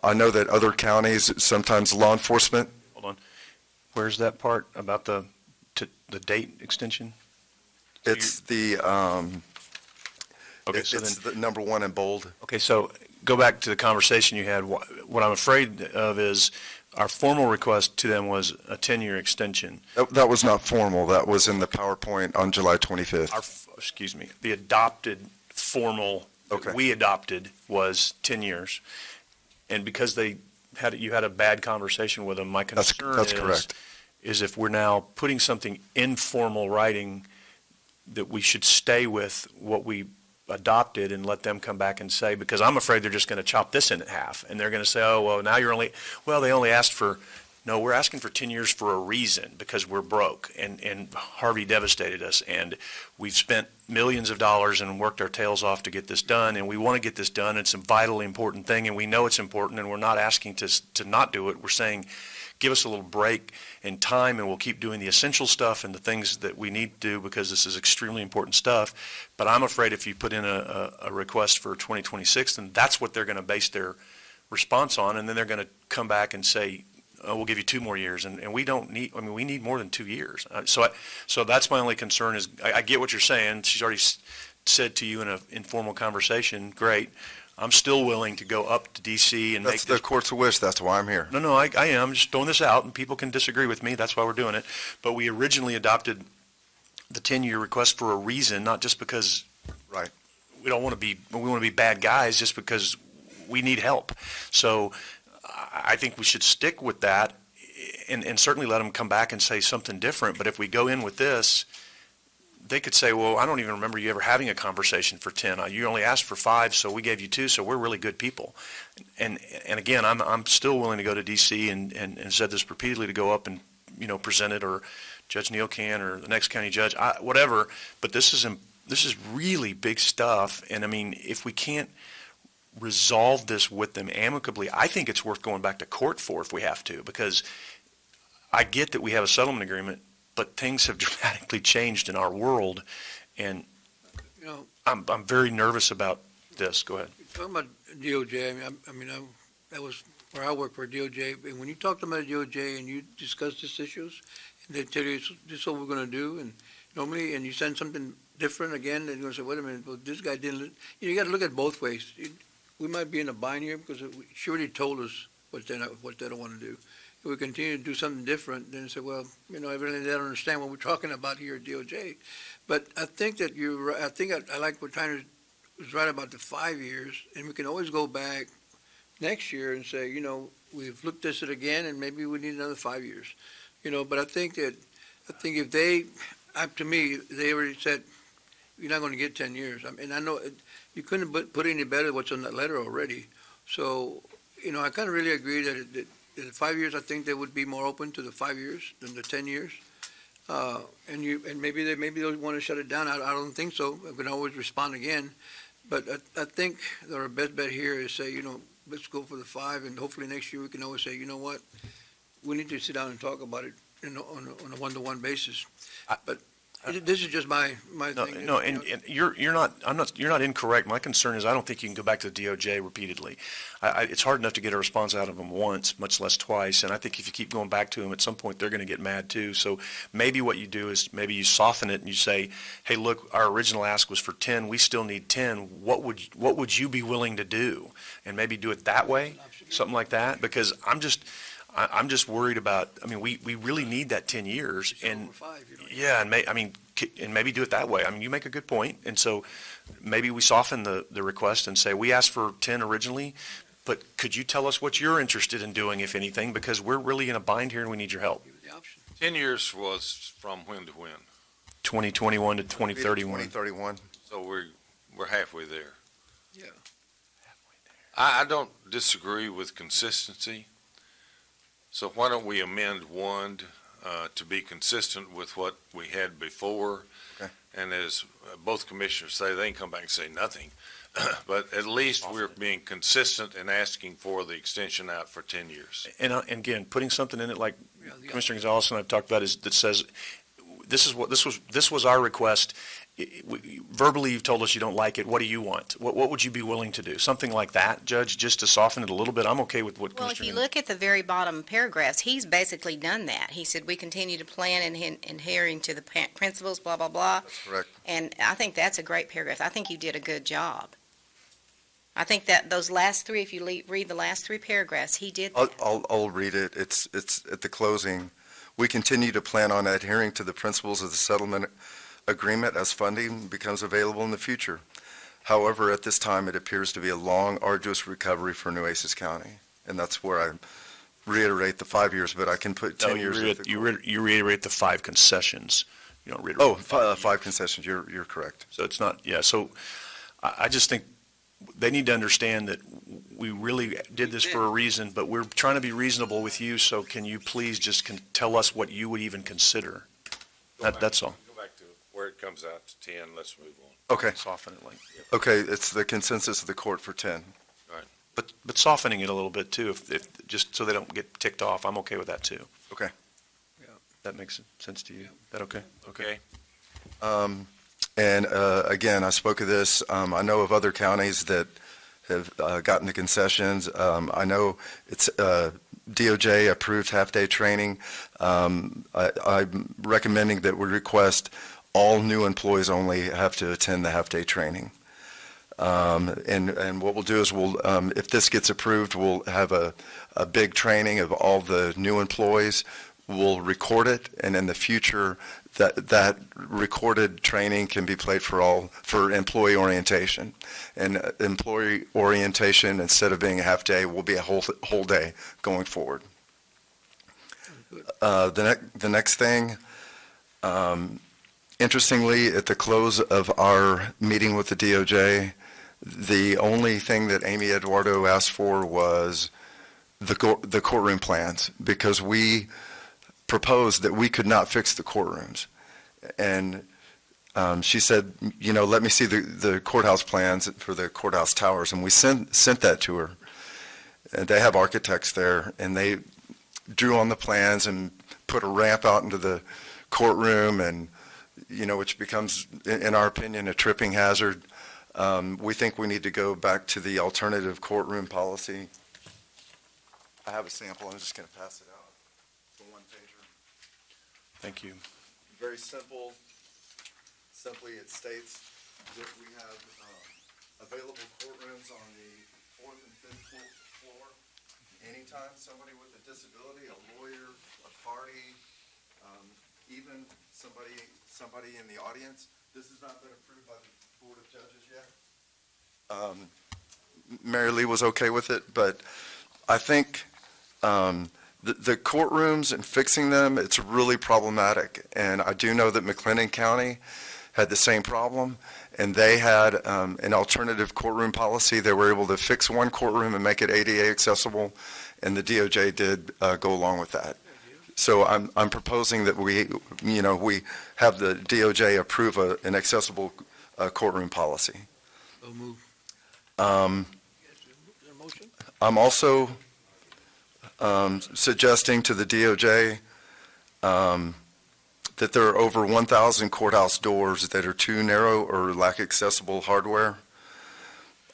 I know that other counties, sometimes law enforcement. Hold on. Where's that part about the date extension? It's the, Okay, so it's then, the number 1 in bold. okay, so go back to the conversation you had. What I'm afraid of is our formal request to them was a 10-year extension. That was not formal. That was in the PowerPoint on July 25th. The adopted formal Okay. that we adopted was 10 years. And because you had a bad conversation with them, my concern That's correct. is if we're now putting something in formal writing, that we should stay with what we adopted and let them come back and say, because I'm afraid they're just going to chop this in half. And they're going to say, oh, well, now they only asked for, no, we're asking for 10 years for a reason, because we're broke and Harvey devastated us. And we've spent millions of dollars and worked our tails off to get this done. And we want to get this done. It's a vitally important thing. And we know it's important. And we're not asking to not do it. We're saying, give us a little break in time, and we'll keep doing the essential stuff and the things that we need to do because this is extremely important stuff. But I'm afraid if you put in a request for 2026, then that's what they're going to base their response on, and then they're going to come back and say, oh, we'll give you 2 more years, and we don't need, I mean, we need more than 2 years. So that's my only concern is, I get what you're saying. She's already said to you in an informal conversation, great. I'm still willing to go up to DC and make That's this. the court's wish, that's why I'm here. No, I am. I'm just throwing this out, and people can disagree with me. That's why we're doing it. But we originally adopted the 10-year request for a reason, not just because Right. we want to be bad guys, just because we need help. So I think we should stick with that and certainly let them come back and say something different. But if we go in with this, they could say, well, I don't even remember you ever having a conversation for 10. You only asked for 5, so we gave you 2, so we're really good people. And again, I'm still willing to go to DC and said this repeatedly, to go up and, present it, or Judge Neal can, or the next county judge, whatever. But this is really big stuff. And I mean, if we can't resolve this with them amicably, I think it's worth going back to court for if we have to, because I get that we have a settlement agreement, but things have dramatically changed in our world, and I'm very nervous about this. Go ahead. Talking about DOJ, that was where I work for DOJ, and when you talk to them at DOJ and you discuss these issues, and they tell you, this is what we're going to do, and normally, and you send something different again, and you're going to say, wait a minute, well, this guy didn't, you got to look at both ways. We might be in a bind here because she already told us what they don't want to do. If we continue to do something different, then say, well, evidently they don't understand what we're talking about here at DOJ. But I think that you're right. I think I like what Tyner was right about the 5 years, and we can always go back next year and say, we've looked at it again, and maybe we need another 5 years. But I think if they, to me, they already said, you're not going to get 10 years. I know you couldn't put any better what's on that letter already. So, I kind of really agree that in 5 years, I think they would be more open to the 5 years than the 10 years. And maybe they want to shut it down. I don't think so. I can always respond again. But I think that our best bet here is say, let's go for the 5, and hopefully next year we can always say, you know what, we need to sit down and talk about it on a one-to-one basis. But this is just my thing. No, and you're not incorrect. My concern is I don't think you can go back to the DOJ repeatedly. It's hard enough to get a response out of them once, much less twice. And I think if you keep going back to them, at some point they're going to get mad too. So maybe what you do is maybe you soften it and you say, hey, look, our original ask was for 10. We still need 10. What would you be willing to do? And maybe do it that way, something like that. Because I'm just worried about, we really need that 10 years. And yeah, and maybe do it that way. You make a good point. And so maybe we soften the request and say, we asked for 10 originally, but could you tell us what you're interested in doing, if anything, because we're really in a bind here and we need your help. 10 years was from when to when? 2021 to 2031. 2031. So we're halfway there. Yeah. I don't disagree with consistency. So why don't we amend 1 to be consistent with what we had before? Okay. And as both commissioners say, they can come back and say nothing. But at least we're being consistent in asking for the extension out for 10 years. And again, putting something in it like Commissioner Gonzalez and I've talked about that says, this was our request. Verbally, you've told us you don't like it. What do you want? What would you be willing to do? Something like that, Judge, just to soften it a little bit. I'm okay with what Well, if Commissioner. you look at the very bottom paragraphs, he's basically done that. He said, we continue to plan and adhering to the principles, blah, blah, blah. That's correct. And I think that's a great paragraph. I think you did a good job. I think that those last 3, if you read the last 3 paragraphs, he did that. I'll read it. It's at the closing. We continue to plan on adhering to the principles of the settlement agreement as funding becomes available in the future. However, at this time, it appears to be a long, arduous recovery for Nueces County. And that's where I reiterate the 5 years, but I can put 10 years. You reiterate the 5 concessions. You don't reiterate. Oh, 5 concessions. You're correct. So it's not, yeah. So I just think they need to understand that we really did this for a reason, but we're trying to be reasonable with you. So can you please just tell us what you would even consider? That's all. Go back to where it comes out to 10. Let's move on. Okay. Soften it like. Okay, it's the consensus of the court for 10. Right. but softening it a little bit too, if, just so they don't get ticked off, I'm okay with that too. Okay. That makes sense to you? That okay? Okay. And again, I spoke of this, I know of other counties that have gotten the concessions. I know it's DOJ approved half-day training. I'm recommending that we request all new employees only have to attend the half-day training. And what we'll do is if this gets approved, we'll have a big training of all the new employees. We'll record it, and in the future, that recorded training can be played for employee orientation. And employee orientation, instead of being a half day, will be a whole day going forward. The next thing, interestingly, at the close of our meeting with the DOJ, the only thing that Amy Eduardo asked for was the courtroom plans, because we proposed that we could not fix the courtrooms. And she said, let me see the courthouse plans for the courthouse towers. And we sent that to her. And they have architects there, and they drew on the plans and put a ramp out into the courtroom, and, which becomes, in our opinion, a tripping hazard. We think we need to go back to the alternative courtroom policy. I have a sample. I'm just going to pass it out. The one-pager. Thank you. Very simple. Simply, it states that we have available courtrooms on the 4th and 5th floor. Anytime somebody with a disability, a lawyer, a party, even somebody in the audience, this has not been approved by the Board of Judges yet. Mary Lee was okay with it, but I think the courtrooms and fixing them, it's really problematic. And I do know that McLennan County had the same problem, and they had an alternative courtroom policy. They were able to fix one courtroom and make it ADA accessible, and the DOJ did go along with that. So I'm proposing that we have the DOJ approve an accessible courtroom policy. So move. Um, Is there a motion? I'm also suggesting to the DOJ that there are over 1,000 courthouse doors that are too narrow or lack accessible hardware.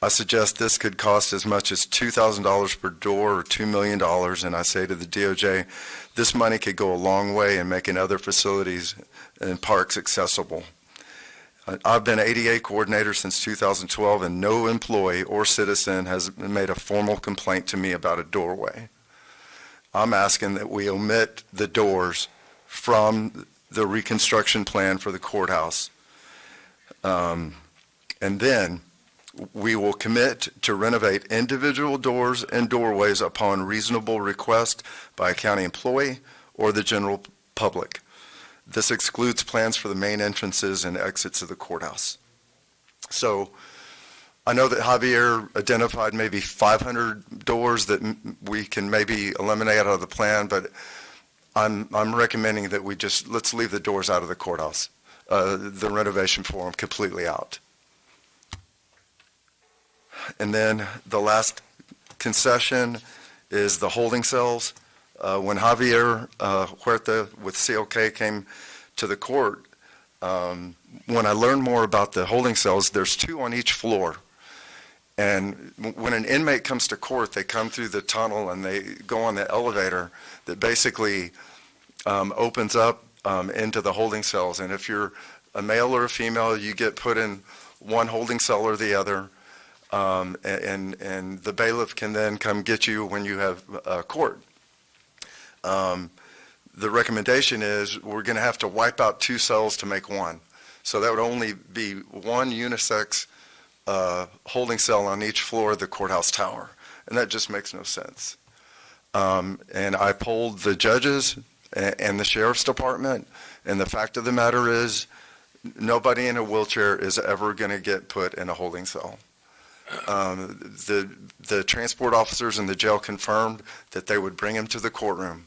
I suggest this could cost as much as $2,000 per door or $2 million, and I say to the DOJ, this money could go a long way in making other facilities and parks accessible. I've been ADA coordinator since 2012, and no employee or citizen has made a formal complaint to me about a doorway. I'm asking that we omit the doors from the reconstruction plan for the courthouse. And then we will commit to renovate individual doors and doorways upon reasonable request by a county employee or the general public. This excludes plans for the main entrances and exits of the courthouse. So I know that Javier identified maybe 500 doors that we can maybe eliminate out of the plan, but I'm recommending that let's leave the doors out of the courthouse, the renovation for them completely out. And then the last concession is the holding cells. When Javier Huerta with CLK came to the court, when I learned more about the holding cells, there's 2 on each floor. And when an inmate comes to court, they come through the tunnel and they go on the elevator that basically opens up into the holding cells. And if you're a male or a female, you get put in one holding cell or the other. And the bailiff can then come get you when you have court. The recommendation is we're going to have to wipe out 2 cells to make one. So that would only be one unisex holding cell on each floor of the courthouse tower. And that just makes no sense. And I polled the judges and the sheriff's department, and the fact of the matter is nobody in a wheelchair is ever going to get put in a holding cell. The transport officers in the jail confirmed that they would bring him to the courtroom.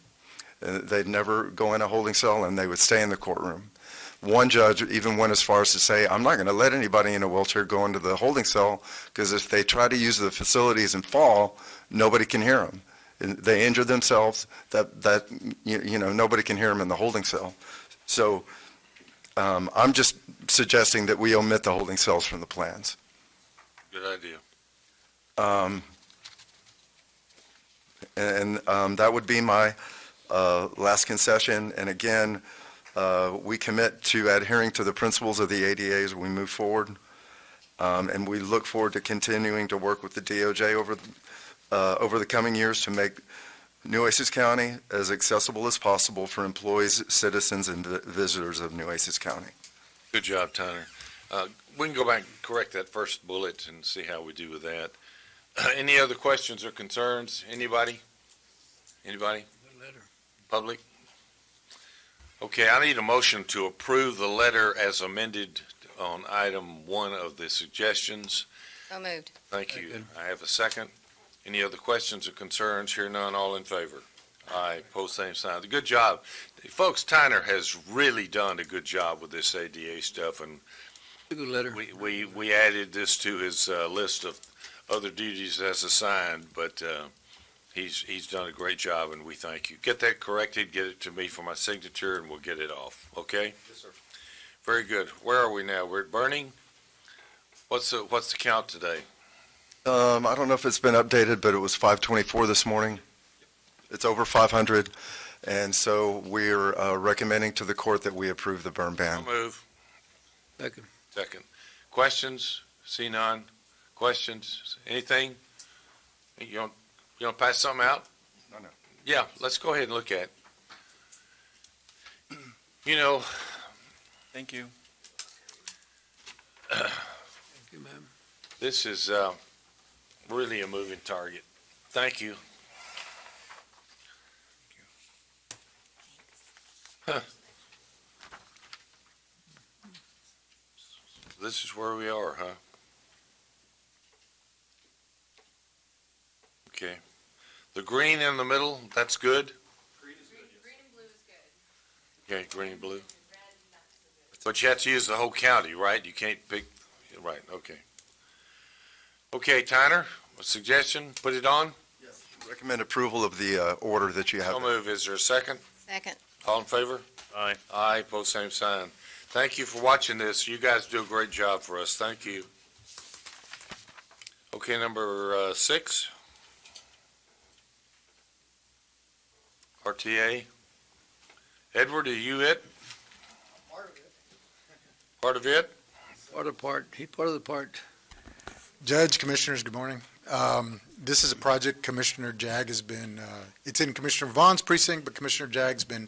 They'd never go in a holding cell, and they would stay in the courtroom. One judge even went as far as to say, I'm not going to let anybody in a wheelchair go into the holding cell, because if they try to use the facilities and fall, nobody can hear them. They injure themselves, nobody can hear them in the holding cell. So I'm just suggesting that we omit the holding cells from the plans. Good idea. That would be my last concession. And again, we commit to adhering to the principles of the ADA as we move forward. And we look forward to continuing to work with the DOJ over the coming years to make Nueces County as accessible as possible for employees, citizens, and visitors of Nueces County. Good job, Tanner. We can go back and correct that first bullet and see how we do with that. Any other questions or concerns? Anybody? Anybody? Letter. Public? Okay, I need a motion to approve the letter as amended on item 1 of the suggestions. So moved. Thank you. Second. I have a second. Any other questions or concerns? Hear none, all in favor? Aye, pose same sign. Good job. Folks, Tyner has really done a good job with this ADA stuff, and A good letter. we added this to his list of other duties as assigned, but he's done a great job, and we thank you. Get that corrected, get it to me for my signature, and we'll get it off, okay? Yes, sir. Very good. Where are we now? We're at Burning? What's the count today? I don't know if it's been updated, but it was 524 this morning. It's over 500, and so we're recommending to the court that we approve the burn ban. I'll move. Second. Second. Questions? See none? Questions? Anything? You want to pass something out? No. Yeah, let's go ahead and look at it. You know, Thank you. Thank you, ma'am. this is really a moving target. Thank you. Huh. This is where we are, huh? Okay. The green in the middle, that's good? Green and blue is good. Okay, green and blue. But you have to use the whole county, right? You can't pick, right, okay. Okay, Tyner, a suggestion, put it on? Yes. Recommend approval of the order that you have. So move. Is there a second? Second. All in favor? Aye. Aye, pose same sign. Thank you for watching this. You guys do a great job for us. Thank you. Okay, number 6. RTA. Edward, are you it? Part of it? Part of part. He's part of the part. Judge, Commissioners, good morning. This is a project Commissioner Jag has been, it's in Commissioner Vaughn's precinct, but Commissioner Jag's been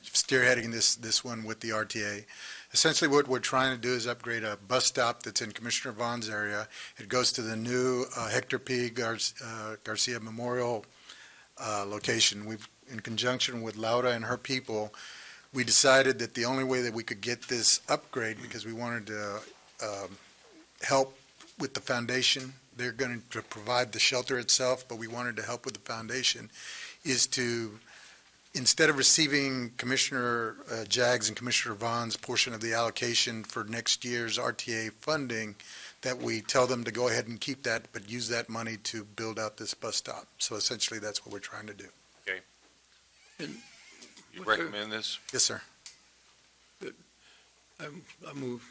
spearheading this one with the RTA. Essentially, what we're trying to do is upgrade a bus stop that's in Commissioner Vaughn's area. It goes to the new Hector P. Garcia Memorial location. We've, in conjunction with Laura and her people, we decided that the only way that we could get this upgrade, because we wanted to help with the foundation, they're going to provide the shelter itself, but we wanted to help with the foundation, is to, instead of receiving Commissioner Jag's and Commissioner Vaughn's portion of the allocation for next year's RTA funding, that we tell them to go ahead and keep that, but use that money to build out this bus stop. So essentially, that's what we're trying to do. You recommend this? Yes, sir. I move.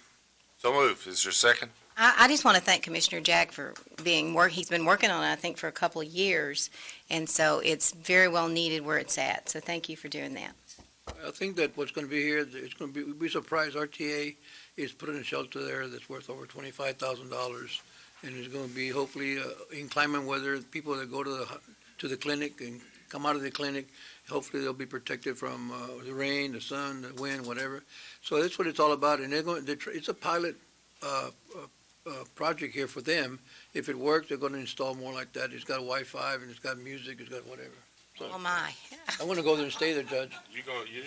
So move. Is there a second? I just want to thank Commissioner Jack for he's been working on it, I think, for a couple of years, and so it's very well needed where it's at, so thank you for doing that. I think that what's going to be here, it's going to be, we'd be surprised, RTA is putting a shelter there that's worth over $25,000, and it's going to be hopefully inclement weather, people that go to the clinic and come out of the clinic, hopefully they'll be protected from the rain, the sun, the wind, whatever. So that's what it's all about, and it's a pilot project here for them. If it works, they're going to install more like that. It's got Wi-Fi, and it's got music, it's got whatever. So Oh, my. I want to go there and stay there, Judge.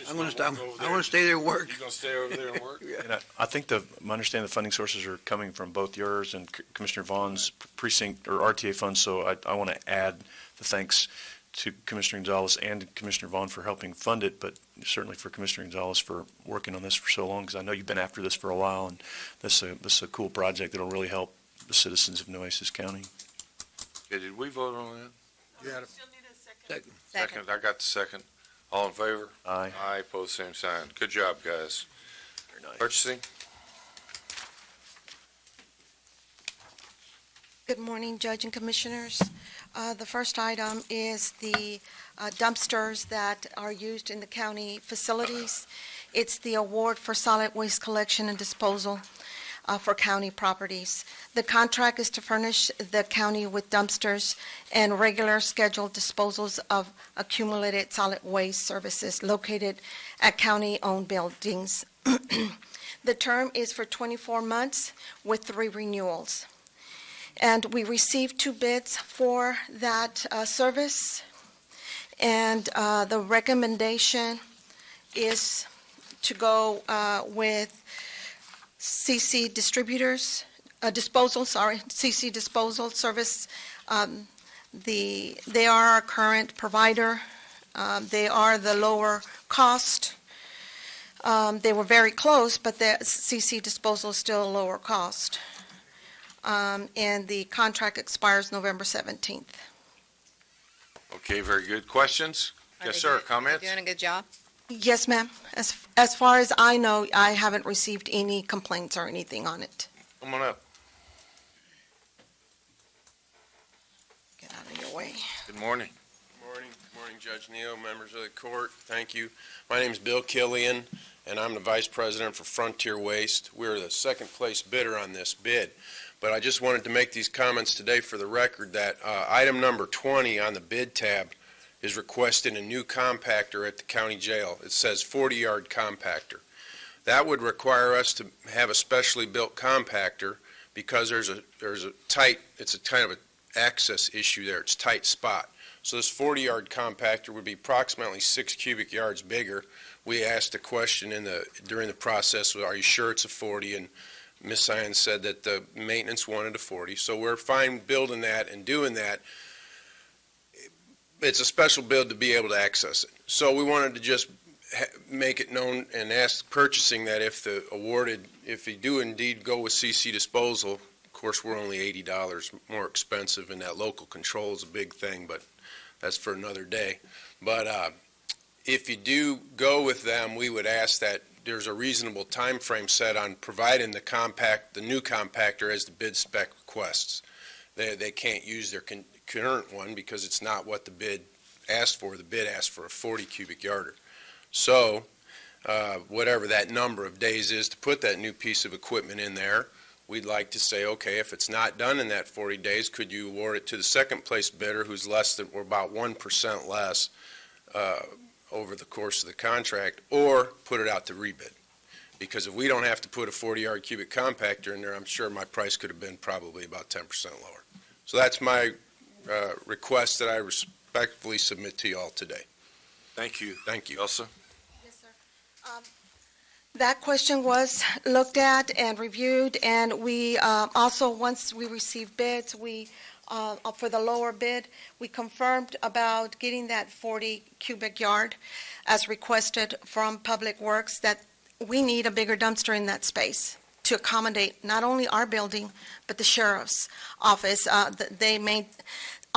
I'm going to stay there and work. You going to stay over there and work? And I think my understanding the funding sources are coming from both yours and Commissioner Vaughn's precinct or RTA funds, so I want to add the thanks to Commissioner Gonzalez and Commissioner Vaughn for helping fund it, but certainly for Commissioner Gonzalez for working on this for so long, because I know you've been after this for a while, and this is a cool project that'll really help the citizens of Nueces County. Okay, did we vote on that? You had a- Second. Second, I got the second. All in favor? Aye. Aye, pose same sign. Good job, guys. Very nice. Purchasing? Good morning, Judge and Commissioners. The first item is the dumpsters that are used in the county facilities. It's the award for solid waste collection and disposal for county properties. The contract is to furnish the county with dumpsters and regular scheduled disposals of accumulated solid waste services located at county-owned buildings. The term is for 24 months with 3 renewals. And we received 2 bids for that service. And the recommendation is to go with CC CC Disposal Service. They are our current provider. They are the lower cost. They were very close, but the CC Disposal is still a lower cost. And the contract expires November 17th. Okay, very good. Questions? Are Yes, they sir. doing- Comments? Doing a good job? Yes, ma'am. As far as I know, I haven't received any complaints or anything on it. Come on up. Get out of your way. Good morning. Good morning, Judge Neal, members of the court. Thank you. My name is Bill Killian, and I'm the Vice President for Frontier Waste. We're the second place bidder on this bid. But I just wanted to make these comments today for the record that item number 20 on the bid tab is requesting a new compactor at the county jail. It says 40-yard compactor. That would require us to have a specially built compactor because there's a tight, it's a kind of an access issue there. It's a tight spot. So this 40-yard compactor would be approximately 6 cubic yards bigger. We asked a question during the process, are you sure it's a 40? And Ms. Sines said that the maintenance wanted a 40. So we're fine building that and doing that. It's a special build to be able to access it. So we wanted to just make it known and ask purchasing that if you do indeed go with CC Disposal, of course, we're only $80 more expensive, and that local control is a big thing, but that's for another day. But if you do go with them, we would ask that there's a reasonable time frame set on providing the new compactor as the bid spec requests. They can't use their current one because it's not what the bid asked for. The bid asked for a 40 cubic yarder. So whatever that number of days is to put that new piece of equipment in there, we'd like to say, okay, if it's not done in that 40 days, could you award it to the second place bidder who's less than, or about 1% less over the course of the contract, or put it out to rebid? Because if we don't have to put a 40-yard cubic compactor in there, I'm sure my price could have been probably about 10% lower. So that's my request that I respectfully submit to you all today. Thank you. Thank you. Elsa? Yes, sir. That question was looked at and reviewed, and we also, once we received bids, for the lower bid, we confirmed about getting that 40 cubic yard as requested from Public Works, that we need a bigger dumpster in that space to accommodate not only our building, but the sheriff's office. They made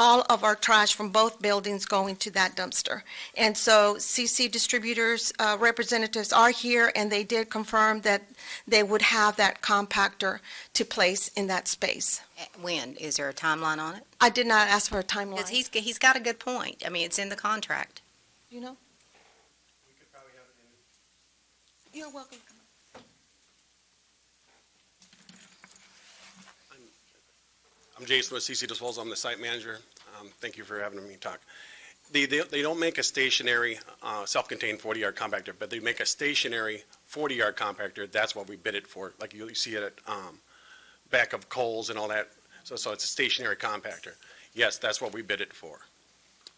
all of our trash from both buildings going to that dumpster. And so CC Distributors representatives are here, and they did confirm that they would have that compactor to place in that space. When? Is there a timeline on it? I did not ask for a timeline. Because he's got a good point. I mean, it's in the contract. You know? You're welcome. I'm Jason with CC Disposal. I'm the site manager. Thank you for having me talk. They don't make a stationary, self-contained 40-yard compactor, but they make a stationary 40-yard compactor. That's what we bid it for. Like you see it at back of Kohl's and all that. So it's a stationary compactor. Yes, that's what we bid it for,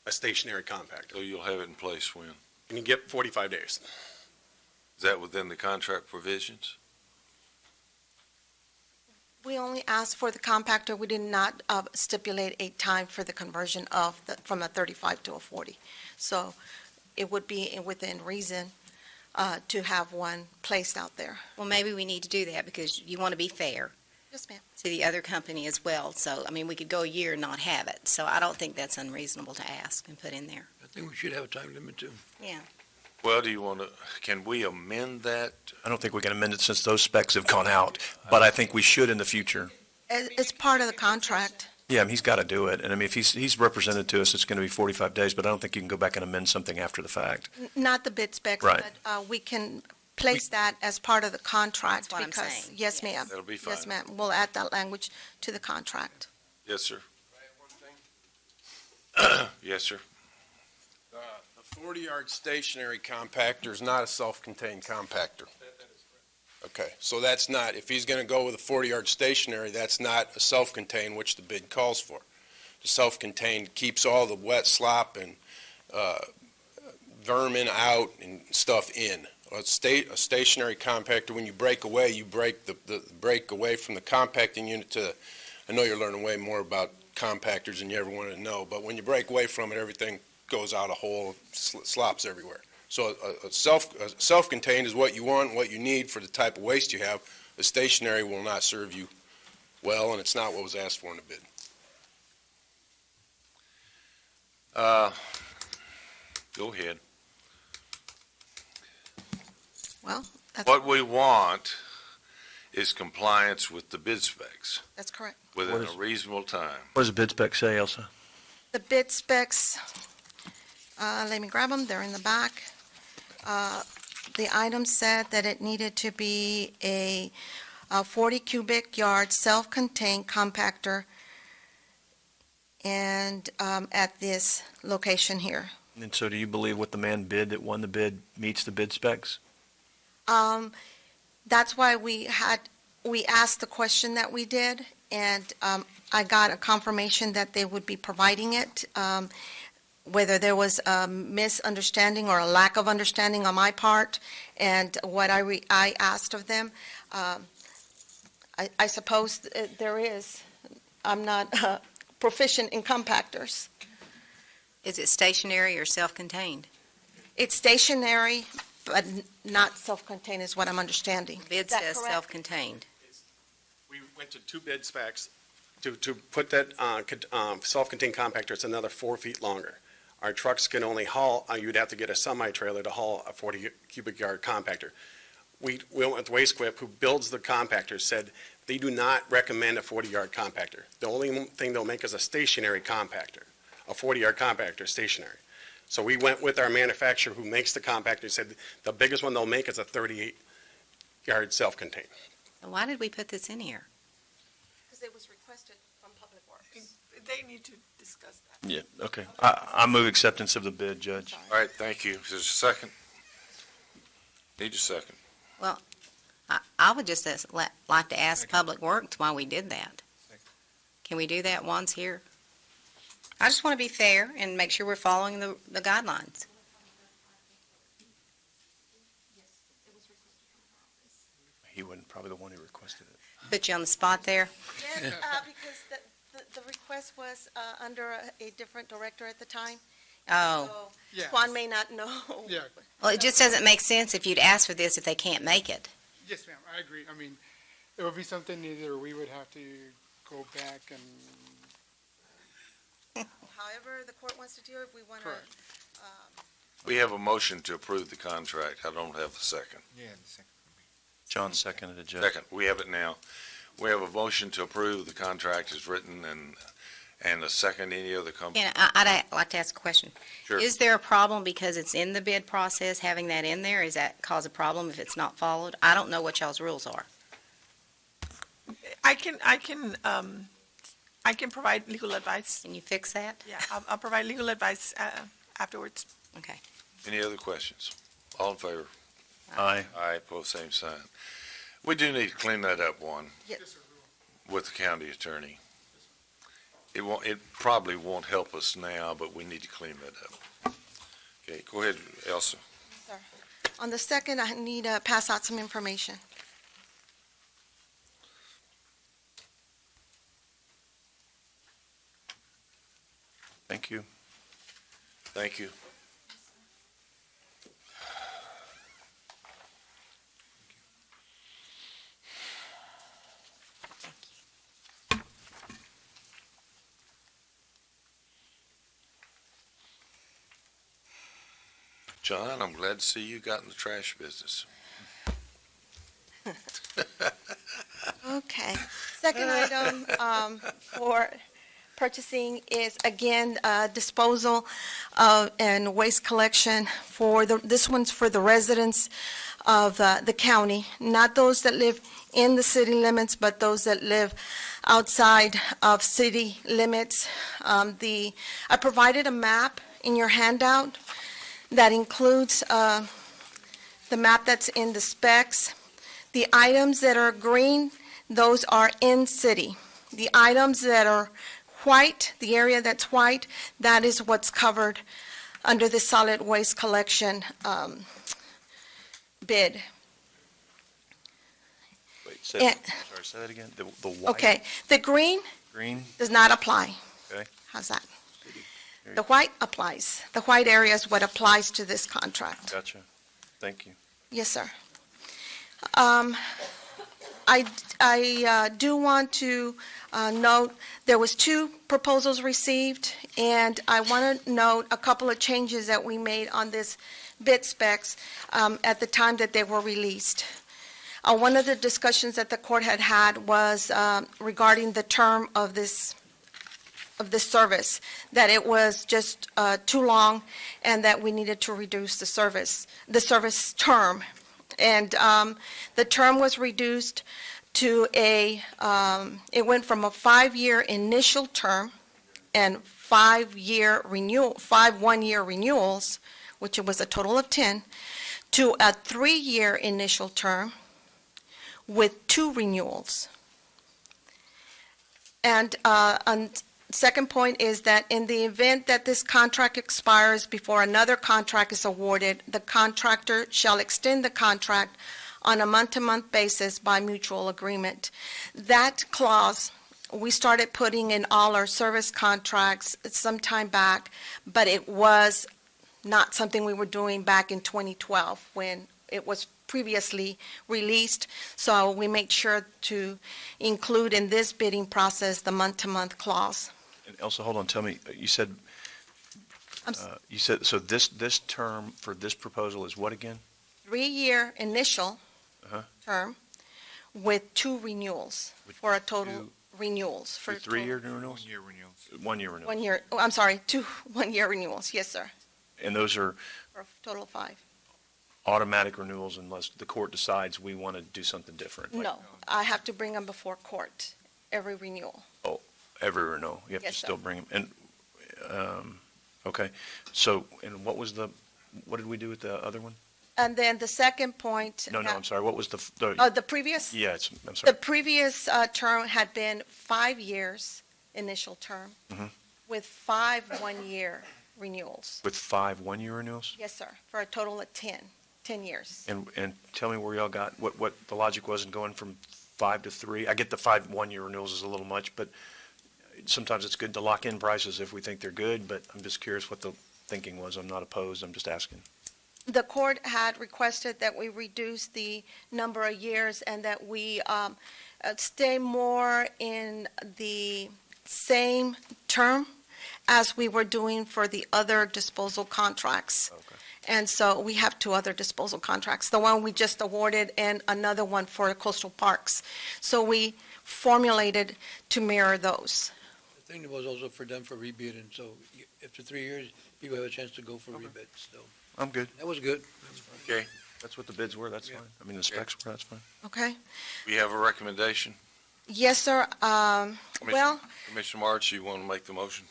a stationary compactor. So you'll have it in place when? And you get 45 days. Is that within the contract provisions? We only asked for the compactor. We did not stipulate a time for the conversion from a 35 to a 40. So it would be within reason to have one placed out there. Well, maybe we need to do that because you want to be fair Yes, ma'am. to the other company as well. So, I mean, we could go a year and not have it. So I don't think that's unreasonable to ask and put in there. I think we should have a time limit too. Yeah. Well, do you want to, can we amend that? I don't think we can amend it since those specs have gone out, but I think we should in the future. It's part of the contract. Yeah, I mean, he's got to do it. And I mean, if he's represented to us, it's going to be 45 days, but I don't think you can go back and amend something after the fact. Not the bid specs, Right. but we can place that as part of the contract. That's what I'm because- saying. Yes, ma'am. That'll be fine. Yes, ma'am. We'll add that language to the contract. Yes, sir. Yes, sir. The 40-yard stationary compactor is not a self-contained compactor. Okay, so that's not, if he's going to go with a 40-yard stationary, that's not a self-contained, which the bid calls for. The self-contained keeps all the wet slop and vermin out and stuff in. A stationary compactor, when you break away, you break the break away from the compacting unit to, I know you're learning way more about compactors than you ever wanted to know, but when you break away from it, everything goes out a hole, slops everywhere. So a self-contained is what you want, what you need for the type of waste you have. A stationary will not serve you well, and it's not what was asked for in the bid. Go ahead. Well, What we want is compliance with the bid specs that's correct. within What is- a reasonable time. What does the bid spec say, Elsa? The bid specs, let me grab them, they're in the back. The item said that it needed to be a 40 cubic yard self-contained compactor and at this location here. And so do you believe what the man bid that won the bid meets the bid specs? That's why we asked the question that we did, and I got a confirmation that they would be providing it. Whether there was a misunderstanding or a lack of understanding on my part, and what I asked of them, I suppose there is. I'm not proficient in compactors. Is it stationary or self-contained? It's stationary, but not self-contained is what I'm understanding. Bid Is that says correct? self-contained. We went to two bid specs. To put that self-contained compactor, it's another 4 feet longer. Our trucks can only haul, you'd have to get a semi-trailer to haul a 40 cubic yard compactor. We went with Waste Quip, who builds the compactors, said they do not recommend a 40-yard compactor. The only thing they'll make is a stationary compactor, a 40-yard compactor, stationary. So we went with our manufacturer who makes the compactor, said the biggest one they'll make is a 38-yard self-contained. Why did we put this in here? Because it was requested from Public Works. They need to discuss that. Yeah, okay. I move acceptance of the bid, Judge. All right, thank you. Is there a second? Need a second. I would just like to ask Public Works why we did that. Can we do that once here? I just want to be fair and make sure we're following the guidelines. He wasn't probably the one who requested it. Put you on the spot there. Yes, because the request was under a different director at the time. Oh, So Yeah. Juan may not know. Yeah. well, it just doesn't make sense if you'd ask for this if they can't make it. Yes, ma'am, I agree. I mean, it would be something either we would have to go back and, However, the court wants to do it, we want to, Correct. We have a motion to approve the contract. I don't have a second. Yeah, the second. John seconded it, Judge. Second, we have it now. We have a motion to approve the contract as written and a second, any other company? And I'd like to ask a question. Sure. Is there a problem because it's in the bid process, having that in there? Is that cause a problem if it's not followed? I don't know what y'all's rules are. I can provide legal advice. Can you fix that? Yeah, I'll provide legal advice afterwards. Okay. Any other questions? All in favor? Aye. Aye, pose same sign. We do need to clean that up one yes, with the county attorney. It probably won't help us now, but we need to clean that up. Okay, go ahead, Elsa. sir. On the second, I need to pass out some information. Thank you. Thank you. John, I'm glad to see you got in the trash business. Okay. Second item for purchasing is, again, disposal and waste collection for this one's for the residents of the county, not those that live in the city limits, but those that live outside of city limits. I provided a map in your handout that includes the map that's in the specs. The items that are green, those are in city. The items that are white, the area that's white, that is what's covered under the solid waste collection bid. Wait, say that again. The white, Okay, the green green, does not apply. okay? How's that? City. The white applies. The white area is what applies to this contract. Gotcha. Thank you. Yes, sir. I do want to note, there was 2 proposals received, and I want to note a couple of changes that we made on this bid specs at the time that they were released. One of the discussions that the court had was regarding the term of this service, that it was just too long, and that we needed to reduce the service term. And the term was reduced to it went from a 5-year initial term and 5 one-year renewals, which it was a total of 10, to a 3-year initial term with 2 renewals. And second point is that in the event that this contract expires before another contract is awarded, the contractor shall extend the contract on a month-to-month basis by mutual agreement. That clause, we started putting in all our service contracts some time back, but it was not something we were doing back in 2012 when it was previously released. So we made sure to include in this bidding process the month-to-month clause. And Elsa, hold on, tell me, you said, so this term for this proposal is what again? 3-year initial Uh-huh. term with 2 renewals, for a total two- renewals. For 3-year renewals? 1-year renewals. 1-year renewals. 1 year, I'm sorry, 2 one-year renewals, yes, sir, And those are for a total of 5. automatic renewals unless the court decides we want to do something different? like No, I have to bring them before court, every renewal. Every renewal, you have to Yes, sir. still bring them. And, okay, so, and what did we do with the other one? And then the second point. No, I'm sorry, what was the The previous? yeah, I'm The sorry. previous term had been 5 years initial term Mhm. with 5 one-year renewals. With 5 one-year renewals? Yes, sir, for a total of 10 years. And tell me where y'all got, what the logic was in going from 5 to 3? I get the 5 one-year renewals is a little much, but sometimes it's good to lock in prices if we think they're good, but I'm just curious what the thinking was. I'm not opposed, I'm just asking. The court had requested that we reduce the number of years and that we stay more in the same term as we were doing for the other disposal contracts. Okay. And so we have 2 other disposal contracts, the one we just awarded and another one for coastal parks. So we formulated to mirror those. I think it was also for them for rebid, and so after 3 years, people have a chance to go for rebid, so. I'm good. That was good. Okay, That's what the bids were, that's Yeah. fine. I mean, the specs were, that's fine. Okay? we have a recommendation. Yes, sir. Well, Commissioner March, you want to make the motion?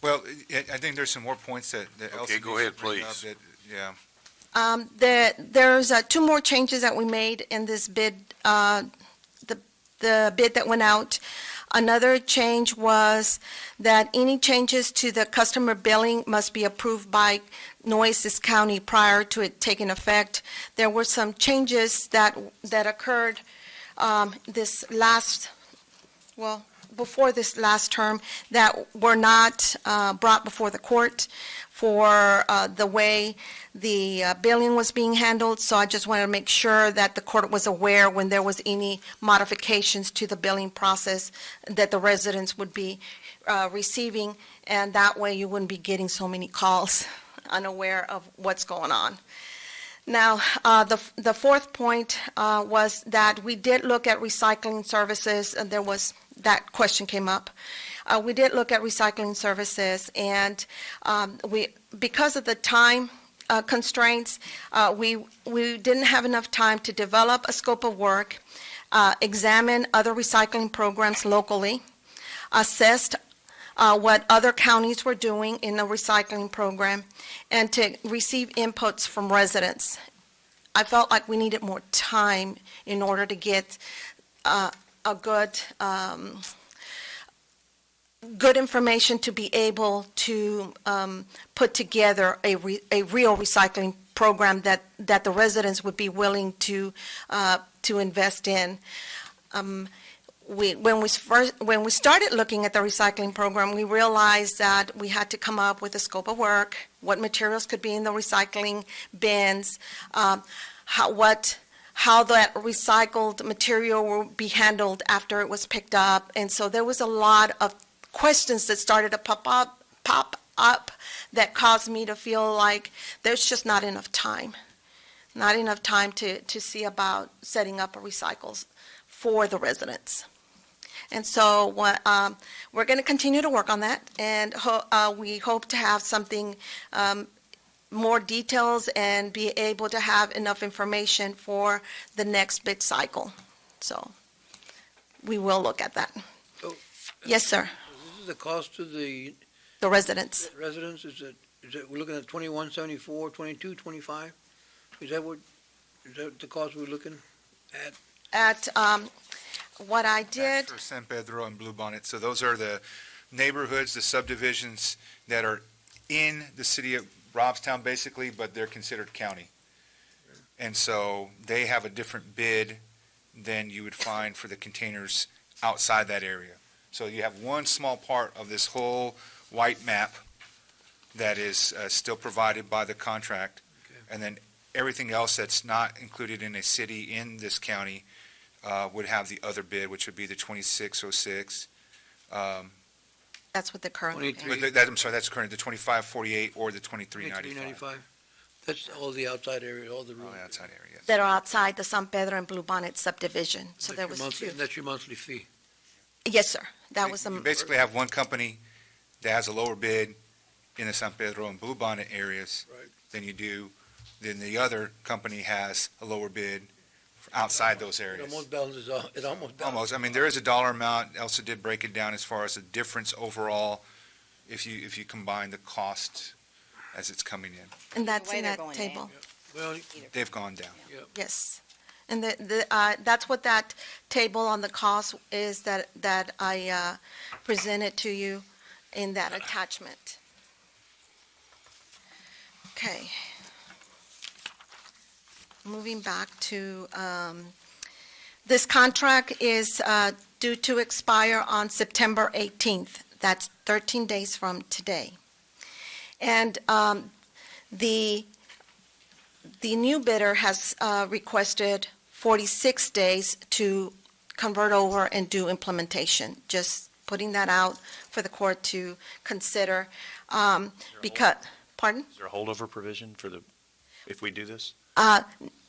Well, I think there's some more points that Elsa Okay, go needs to ahead, bring up please. that- Yeah. there's 2 more changes that we made in this bid, the bid that went out. Another change was that any changes to the customer billing must be approved by Nueces County prior to it taking effect. There were some changes that occurred this last, well, before this last term that were not brought before the court for the way the billing was being handled. So I just wanted to make sure that the court was aware when there was any modifications to the billing process that the residents would be receiving, and that way you wouldn't be getting so many calls unaware of what's going on. Now, the fourth point was that we did look at recycling services, and that question came up. We did look at recycling services, and because of the time constraints, we didn't have enough time to develop a scope of work, examine other recycling programs locally, assessed what other counties were doing in the recycling program, and to receive inputs from residents. I felt like we needed more time in order to get a good information to be able to put together a real recycling program that the residents would be willing to invest in. When we started looking at the recycling program, we realized that we had to come up with a scope of work, what materials could be in the recycling bins, how that recycled material will be handled after it was picked up. And so there was a lot of questions that started to pop up that caused me to feel like there's just not enough time to see about setting up a recycles for the residents. And so we're going to continue to work on that, and we hope to have something, more details, and be able to have enough information for the next bid cycle. So we will look at that. So, Yes, sir. This is the cost to the The residents. residents, is it, we're looking at 2174, 2225? Is that the cost we're looking at? What I did, That's for San Pedro and Bluebonnet. So those are the neighborhoods, the subdivisions that are in the city of Robstown, basically, but they're considered county. And so they have a different bid than you would find for the containers outside that area. So you have one small part of this whole white map that is still provided by the contract. Okay. And then everything else that's not included in a city in this county would have the other bid, which would be the 2606. that's what the current. 23. I'm sorry, that's current, the 2548 or the 2395. 2395? That's all the outside area, all the On room. the outside area, yes. That are outside the San Pedro and Bluebonnet subdivision. So there was two. And that's your monthly fee? Yes, sir. That was You the, basically have one company that has a lower bid in the San Pedro and Bluebonnet areas Right. than you do, then the other company has a lower bid outside those It areas. almost balances out, it almost balances. Almost, I mean, there is a dollar amount, Elsa did break it down as far as the difference overall if you combine the cost as it's coming in. and that's The way in they're that going table. Well, They've gone down. Yes. And that's what that table on the cost is that I presented to you in that attachment. Okay. Moving back to, this contract is due to expire on September 18th. That's 13 days from today. And the new bidder has requested 46 days to convert over and do implementation. Just putting that out for the court to consider, because, pardon? Is there a holdover provision for if we do this?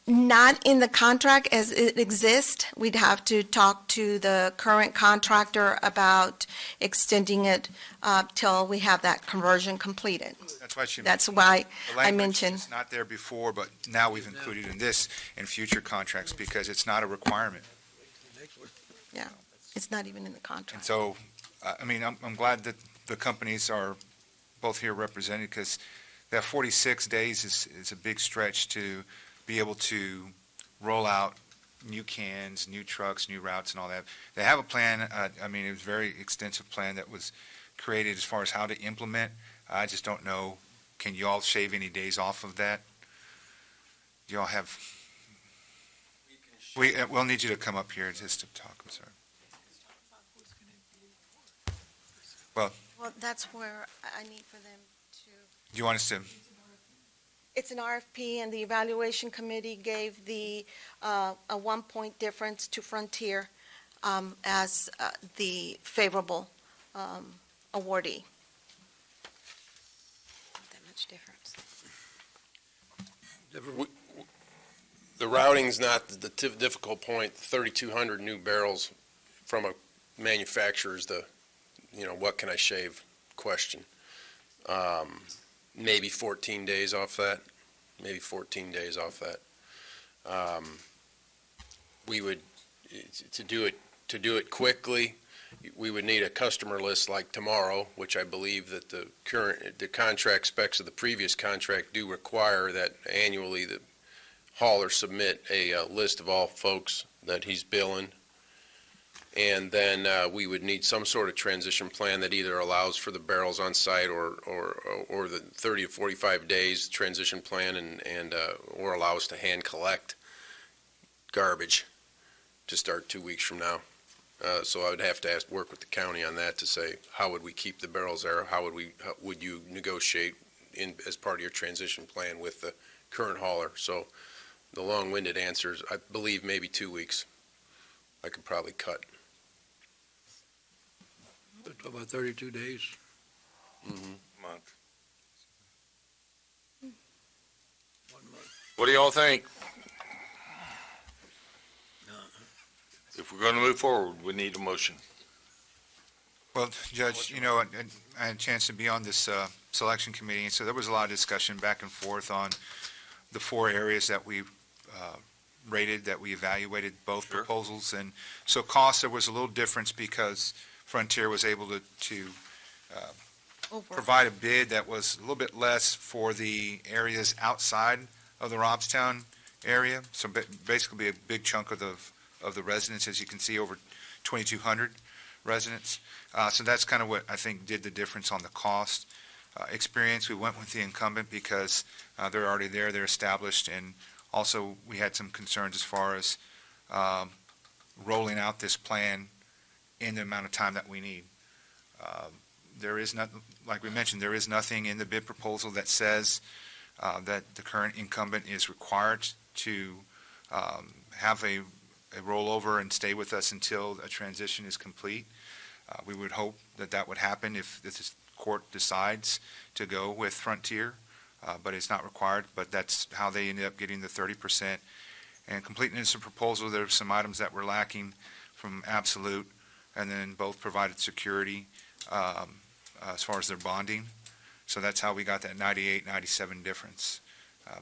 Not in the contract as it exists. We'd have to talk to the current contractor about extending it till we have that conversion completed. That's why That's why the I language mentioned, is not there before, but now we've included in this in future contracts because it's not a requirement. it's not even in the And contract. so, I mean, I'm glad that the companies are both here represented because that 46 days is a big stretch to be able to roll out new cans, new trucks, new routes and all that. They have a plan, I mean, it was a very extensive plan that was created as far as how to implement. I just don't know, can you all shave any days off of that? Do you all have, we'll need you to come up here just to talk, I'm sorry. Well, that's where I need for them to. Do you want us to, It's an RFP, and the evaluation committee gave a 1-point difference to Frontier as the favorable awardee. Not that much difference. The routing's not the difficult point. 3,200 new barrels from a manufacturer's what can I shave question. Maybe 14 days off that. We would, to do it quickly, we would need a customer list like tomorrow, which I believe that the contract specs of the previous contract do require that annually the hauler submit a list of all folks that he's billing. And then we would need some sort of transition plan that either allows for the barrels on site or the 30 to 45 days transition plan and or allow us to hand collect garbage to start 2 weeks from now. So I would have to work with the county on that to say, how would we keep the barrels there? How would you negotiate as part of your transition plan with the current hauler? So the long-winded answer is, I believe maybe 2 weeks. I could probably cut. About 32 days. Month. 1 month. What do y'all think? If we're going to move forward, we need a motion. well, Judge, I had a chance to be on this selection committee, and so there was a lot of discussion back and forth on the 4 areas that we rated, that we evaluated both proposals. And so cost, there was a little difference because Frontier was able to provide a bid that was a little bit less for the areas outside of the Robstown area. So basically a big chunk of the residents, as you can see, over 2,200 residents. So that's kind of what I think did the difference on the cost. Experience, we went with the incumbent because they're already there, they're established, and also we had some concerns as far as rolling out this plan in the amount of time that we need. There is not, like we mentioned, there is nothing in the bid proposal that says that the current incumbent is required to have a rollover and stay with us until a transition is complete. We would hope that that would happen if this court decides to go with Frontier, but it's not required. But that's how they ended up getting the 30%. And completeness of proposal, there were some items that were lacking from Absolute, and then both provided security as far as their bonding. So that's how we got that 98-97 difference.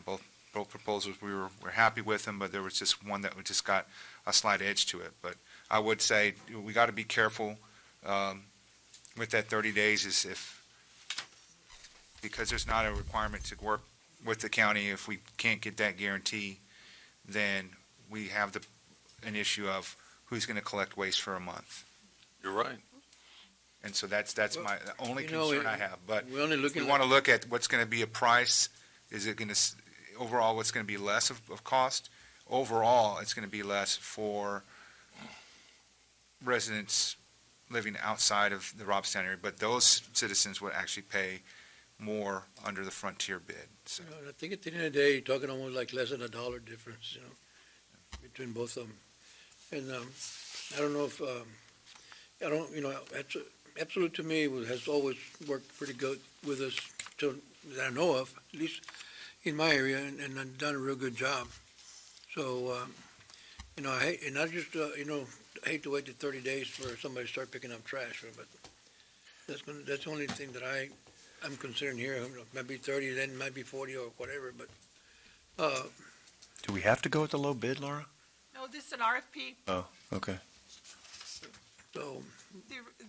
Both proposals, we're happy with them, but there was just one that just got a slight edge to it. But I would say we got to be careful with that 30 days is because there's not a requirement to work with the county. If we can't get that guarantee, then we have an issue of who's going to collect waste for a month. You're right. And so that's the only concern I have. But We're only if looking we want to look at what's going to be a price, is it going to, overall, what's going to be less of cost? Overall, it's going to be less for residents living outside of the Robstown area, but those citizens would actually pay more under the Frontier bid. So, I think at the end of the day, you're talking almost like less than $1 difference, between both of them. And I don't know if, Absolute to me has always worked pretty good with us, that I know of, at least in my area, and done a real good job. So, I hate to wait the 30 days for somebody to start picking up trash, but that's the only thing that I'm considering here. It might be 30, then it might be 40 or whatever, but. Do we have to go with the low bid, Laura? No, this is an RFP. Oh, okay. So,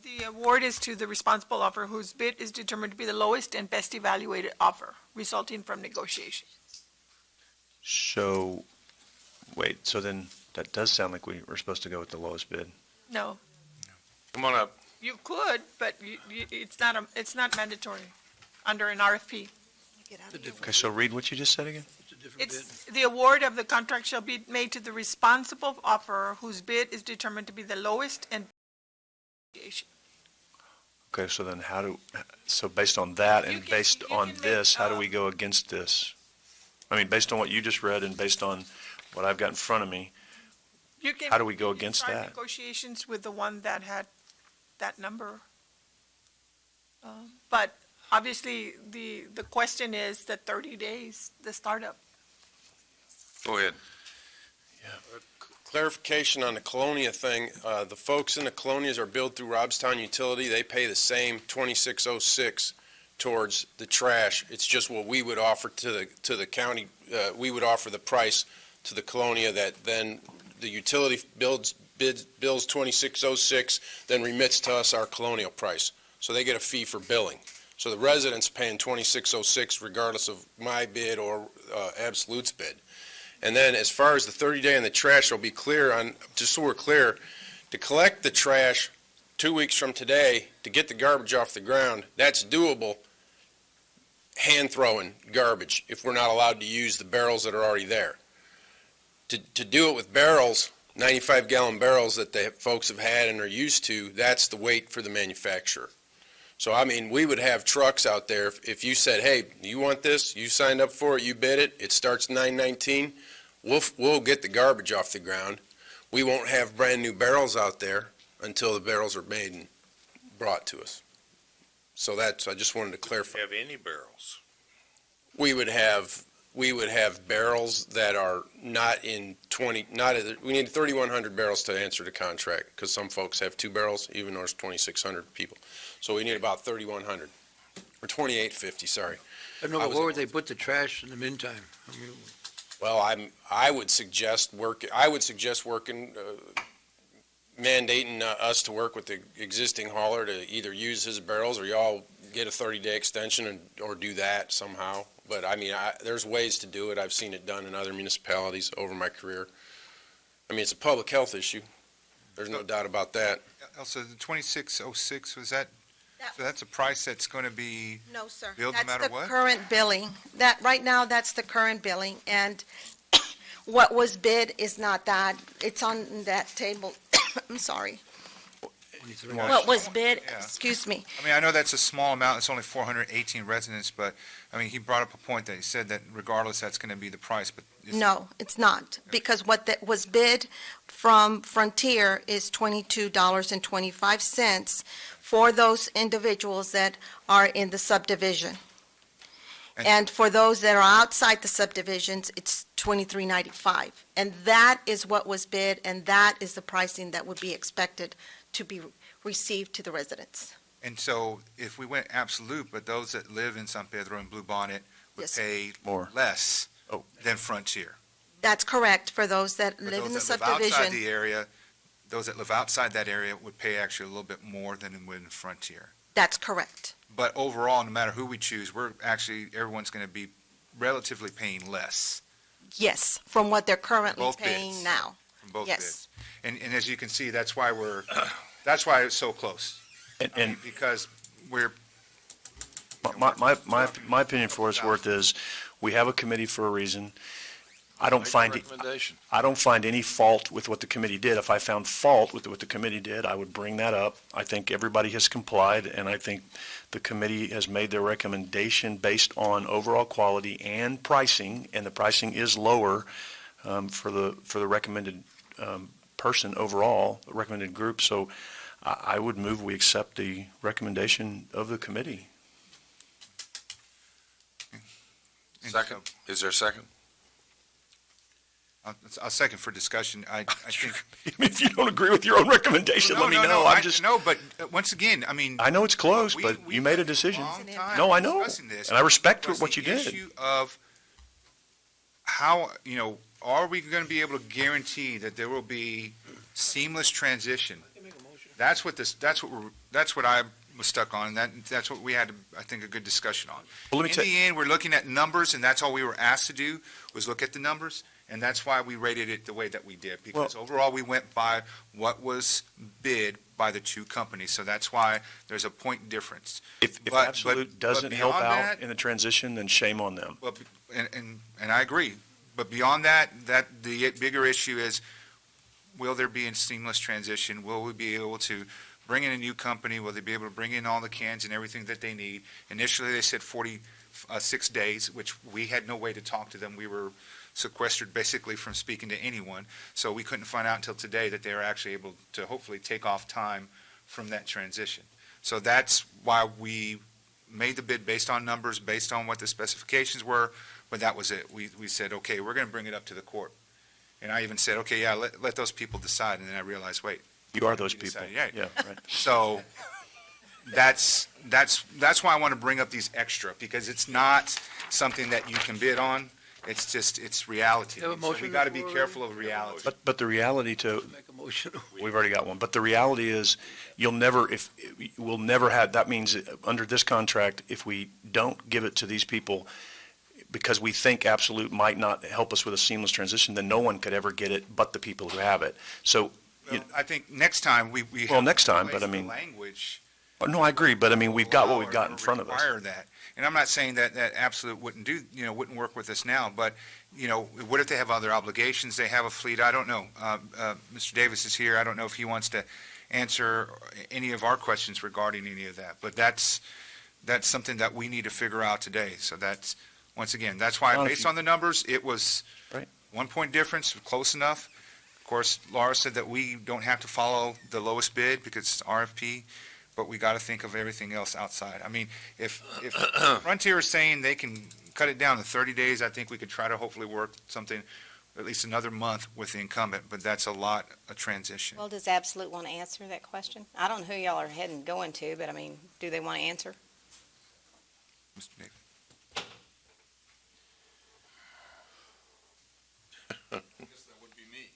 The award is to the responsible offer whose bid is determined to be the lowest and best evaluated offer, resulting from negotiation. So, wait, so then that does sound like we're supposed to go with the lowest bid. No, Come on up. you could, but it's not mandatory under an RFP. Okay, so read what you just said again? it's a different bid. It's, the award of the contract shall be made to the responsible offerer whose bid is determined to be the lowest and negotiation. Okay, so then so based on that and based on can make, this, how do we go against this? I mean, based on what you just read and based on what I've got in front of me, You can- how do we go you can against start that? Negotiations with the one that had that number. But obviously, the question is the 30 days, the startup. Go ahead. Clarification on the Colonia thing, the folks in the Colonias are billed through Robstown Utility, they pay the same 2606 towards the trash. It's just what we would offer to the county, we would offer the price to the Colonia that then the utility bills 2606, then remits to us our colonial price. So they get a fee for billing. So the residents paying 2606 regardless of my bid or Absolute's bid. And then as far as the 30-day and the trash, I'll be clear on, just so we're clear, to collect the trash 2 weeks from today, to get the garbage off the ground, that's doable, hand-throwing garbage, if we're not allowed to use the barrels that are already there. To do it with barrels, 95-gallon barrels that the folks have had and are used to, that's the weight for the manufacturer. So, I mean, we would have trucks out there, if you said, hey, you want this, you signed up for it, you bid it, it starts 9/19, we'll get the garbage off the ground. We won't have brand-new barrels out there until the barrels are made and brought to us. So that's, I just wanted to clarify. Have any barrels? We would have barrels that are not in 20, we need 3,100 barrels to answer the contract, because some folks have 2 barrels, even though there's 2,600 people. So we need about 3,100, or 2,850, sorry. I don't know, but where would they put the trash in the meantime? I mean, Well, I would suggest working, mandating us to work with the existing hauler to either use his barrels, or y'all get a 30-day extension or do that somehow. But I mean, there's ways to do it. I've seen it done in other municipalities over my career. I mean, it's a public health issue. There's no doubt about that. Also, the 2606, was that, so that's a price that's going to be No, sir. billed no matter That's what? the current billing. Right now, that's the current billing, and what was bid is not that. It's on that table. I'm sorry. What was bid, Yeah. excuse me. I mean, I know that's a small amount, it's only 418 residents, but, I mean, he brought up a point that he said that regardless, that's going to be the price, but. No, it's not, because what that was bid from Frontier is $22.25 for those individuals that are in the subdivision. And for those that are outside the subdivisions, it's $23.95. And that is what was bid, and that is the pricing that would be expected to be received to the residents. And so if we went absolute, but those that live in San Pedro and Blue Bonnet would Yes. pay More. less than Frontier. That's correct, for those that But live in the those that live outside subdivision. the area, those that live outside that area would pay actually a little bit more than in Frontier. That's correct. But overall, no matter who we choose, everyone's going to be relatively paying less Yes, from what they're currently Both paying bids. now. from both Yes. bids. And as you can see, that's why it's so close. And Because we're, my opinion for what it's worth is, we have a committee for a reason. I don't find any fault with what the committee did. If I found fault with what the committee did, I would bring that up. I think everybody has complied, and I think the committee has made their recommendation based on overall quality and pricing, and the pricing is lower for the recommended person overall, the recommended group. So I would move we accept the recommendation of the committee. Second. Is there a second? I'll second for discussion. I think. If you don't agree with your own recommendation, let me know. No, but once again, I mean. I know it's close, but we you made a decision. long time No, I know, discussing this, and I respect was what you the did. issue of how, are we going to be able to guarantee that there will be seamless transition? That's what I was stuck on, and that's what we had, I think, a good discussion on. Well, let me In tell the end, we're looking at numbers, and that's all we were asked to do, was look at the numbers, and that's why we rated it the way that we did, because overall, we went by what was bid by the two companies, so that's why there's a point difference. If But- Absolute but doesn't help beyond out that- in the transition, then shame on them. Well, and I agree, but beyond that, the bigger issue is, will there be a seamless transition? Will we be able to bring in a new company? Will they be able to bring in all the cans and everything that they need? Initially, they said 46 days, which we had no way to talk to them. We were sequestered basically from speaking to anyone. So we couldn't find out until today that they were actually able to hopefully take off time from that transition. So that's why we made the bid based on numbers, based on what the specifications were, but that was it. We said, okay, we're going to bring it up to the court. And I even said, okay, yeah, let those people decide. And then I realized, wait. You are those you people. decide. Yeah, right. So that's why I want to bring up these extra, because it's not something that you can bid on. It's just, it's reality. You have a So motion we got to be before careful of reality. But the reality to, Make a motion. we've already got one, but the reality is, we'll never have, that means under this contract, if we don't give it to these people, because we think Absolute might not help us with a seamless transition, then no one could ever get it but the people who have it. So, Well, I think next time we have Well, next time, to but I place the mean- language. no, I agree, but I mean, we've got what we've got or in front of us. Require that. And I'm not saying that Absolute wouldn't wouldn't work with us now, but, what if they have other obligations? They have a fleet, I don't know. Mr. Davis is here, I don't know if he wants to answer any of our questions regarding any of that, but that's something that we need to figure out today. So that's, once again, that's why, Well, if based you- on the numbers, it was Right. 1 point difference, close enough. Of course, Laura said that we don't have to follow the lowest bid because it's RFP, but we got to think of everything else outside. I mean, if Frontier is saying they can cut it down to 30 days, I think we could try to hopefully work something, at least another month with the incumbent, but that's a lot of transition. Well, does Absolute want to answer that question? I don't know who y'all are heading, going to, but I mean, do they want to answer? Mr. Davis. I guess that would be me.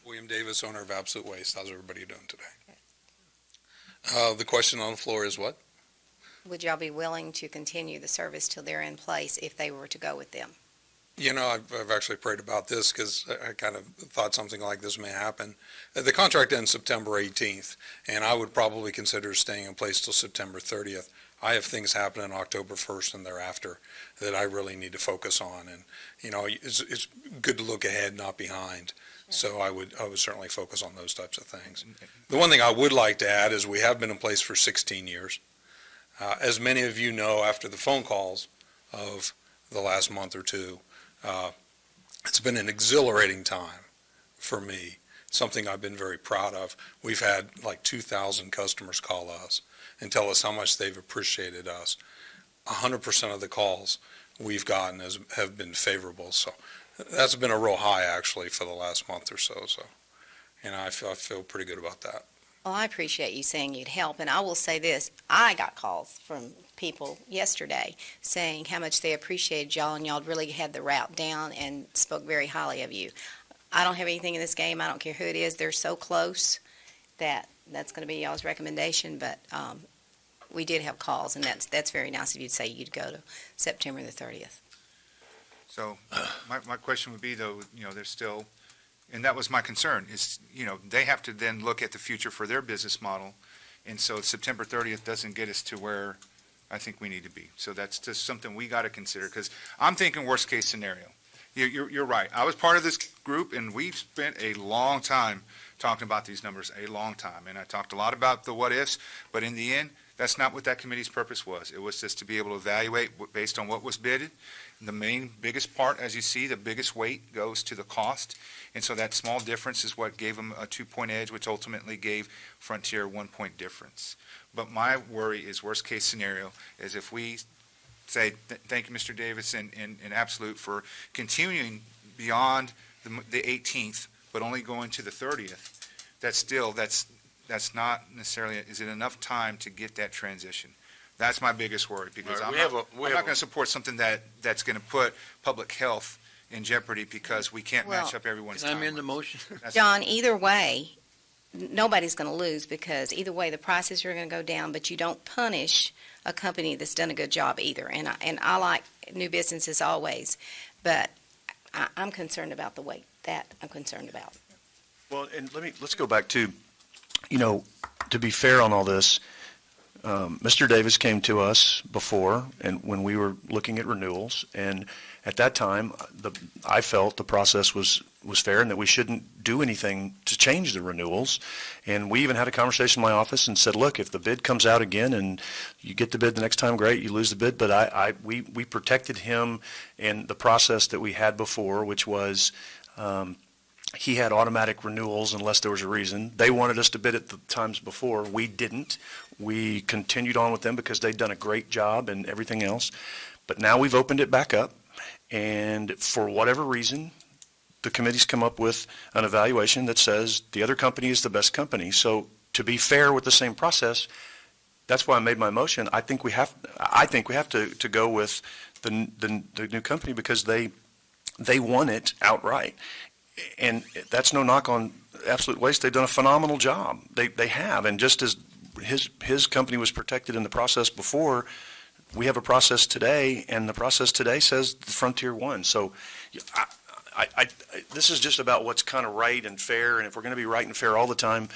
William Davis, owner of Absolute Waste. How's everybody doing today? The question on the floor is what? Would y'all be willing to continue the service till they're in place if they were to go with them? I've actually prayed about this because I kind of thought something like this may happen. The contract ends September 18th, and I would probably consider staying in place till September 30th. I have things happening October 1st and thereafter that I really need to focus on, and, it's good to look ahead, not behind. So I would certainly focus on those types of things. The one thing I would like to add is we have been in place for 16 years. As many of you know, after the phone calls of the last month or two, it's been an exhilarating time for me, something I've been very proud of. We've had like 2,000 customers call us and tell us how much they've appreciated us. 100% of the calls we've gotten have been favorable, so that's been a real high actually for the last month or so. So, I feel pretty good about that. Well, I appreciate you saying you'd help, and I will say this, I got calls from people yesterday saying how much they appreciated y'all, and y'all really had the route down and spoke very highly of you. I don't have anything in this game, I don't care who it is, they're so close that that's going to be y'all's recommendation, but we did have calls, and that's very nice of you to say you'd go to September the 30th. So my question would be, though, there's still, and that was my concern, is, they have to then look at the future for their business model. And so September 30th doesn't get us to where I think we need to be. So that's just something we got to consider, because I'm thinking worst-case scenario. You're right. I was part of this group, and we've spent a long time talking about these numbers, a long time. And I talked a lot about the what-ifs, but in the end, that's not what that committee's purpose was. It was just to be able to evaluate based on what was bidded. The biggest part, as you see, the biggest weight goes to the cost. And so that small difference is what gave them a 2-point edge, which ultimately gave Frontier a 1-point difference. But my worry is worst-case scenario is if we say, thank you, Mr. Davis and Absolute, for continuing beyond the 18th, but only going to the 30th, that's not necessarily, is it enough time to get that transition? That's my biggest worry, because I'm not going to support something that's going to put public health in jeopardy because we can't match up everyone's Can I time. amend the motion? John, either way, nobody's going to lose, because either way, the prices are going to go down, but you don't punish a company that's done a good job either. And I like new businesses always, but I'm concerned about the weight. That I'm concerned about. Well, and let's go back to, to be fair on all this, Mr. Davis came to us before, and when we were looking at renewals, and at that time, I felt the process was was fair and that we shouldn't do anything to change the renewals. And we even had a conversation in my office and said, look, if the bid comes out again and you get the bid the next time, great, you lose the bid. But we protected him in the process that we had before, which was he had automatic renewals unless there was a reason. They wanted us to bid it the times before. We didn't. We continued on with them because they'd done a great job and everything else. But now we've opened it back up, and for whatever reason, the committee's come up with an evaluation that says the other company is the best company. So to be fair with the same process, that's why I made my motion. I think we have to go with the new company because they won it outright. And that's no knock on Absolute Waste. They've done a phenomenal job. They have. And just as his company was protected in the process before, we have a process today, and the process today says Frontier won. So this is just about what's kind of right and fair, and if we're going to be right and fair all the time,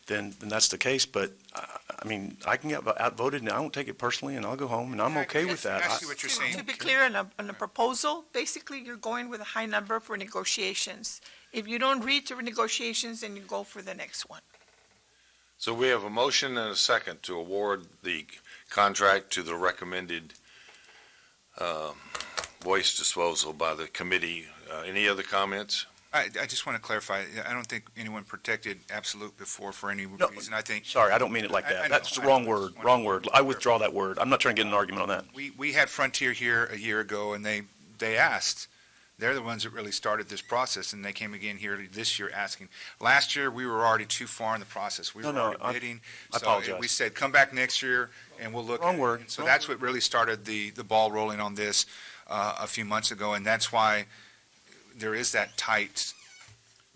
then that's the case. But, I mean, I can get outvoted, and I won't take it personally, and I'll go home, and I'm okay with that. I see what you're saying. To be clear, on a proposal, basically, you're going with a high number for negotiations. If you don't reach the negotiations, then you go for the next one. So we have a motion and a second to award the contract to the recommended waste disposal by the committee. Any other comments? I just want to clarify, I don't think anyone protected Absolute before for any reason. I think, Sorry, I don't mean it like that. That's the wrong word, wrong word. I withdraw that word. I'm not trying to get in an argument on that. we had Frontier here a year ago, and they asked. They're the ones that really started this process, and they came again here this year asking. Last year, we were already too far in the process. We were already bidding. I apologize. We said, come back next year, and we'll look. Wrong word. And so that's what really started the ball rolling on this a few months ago, and that's why there is that tight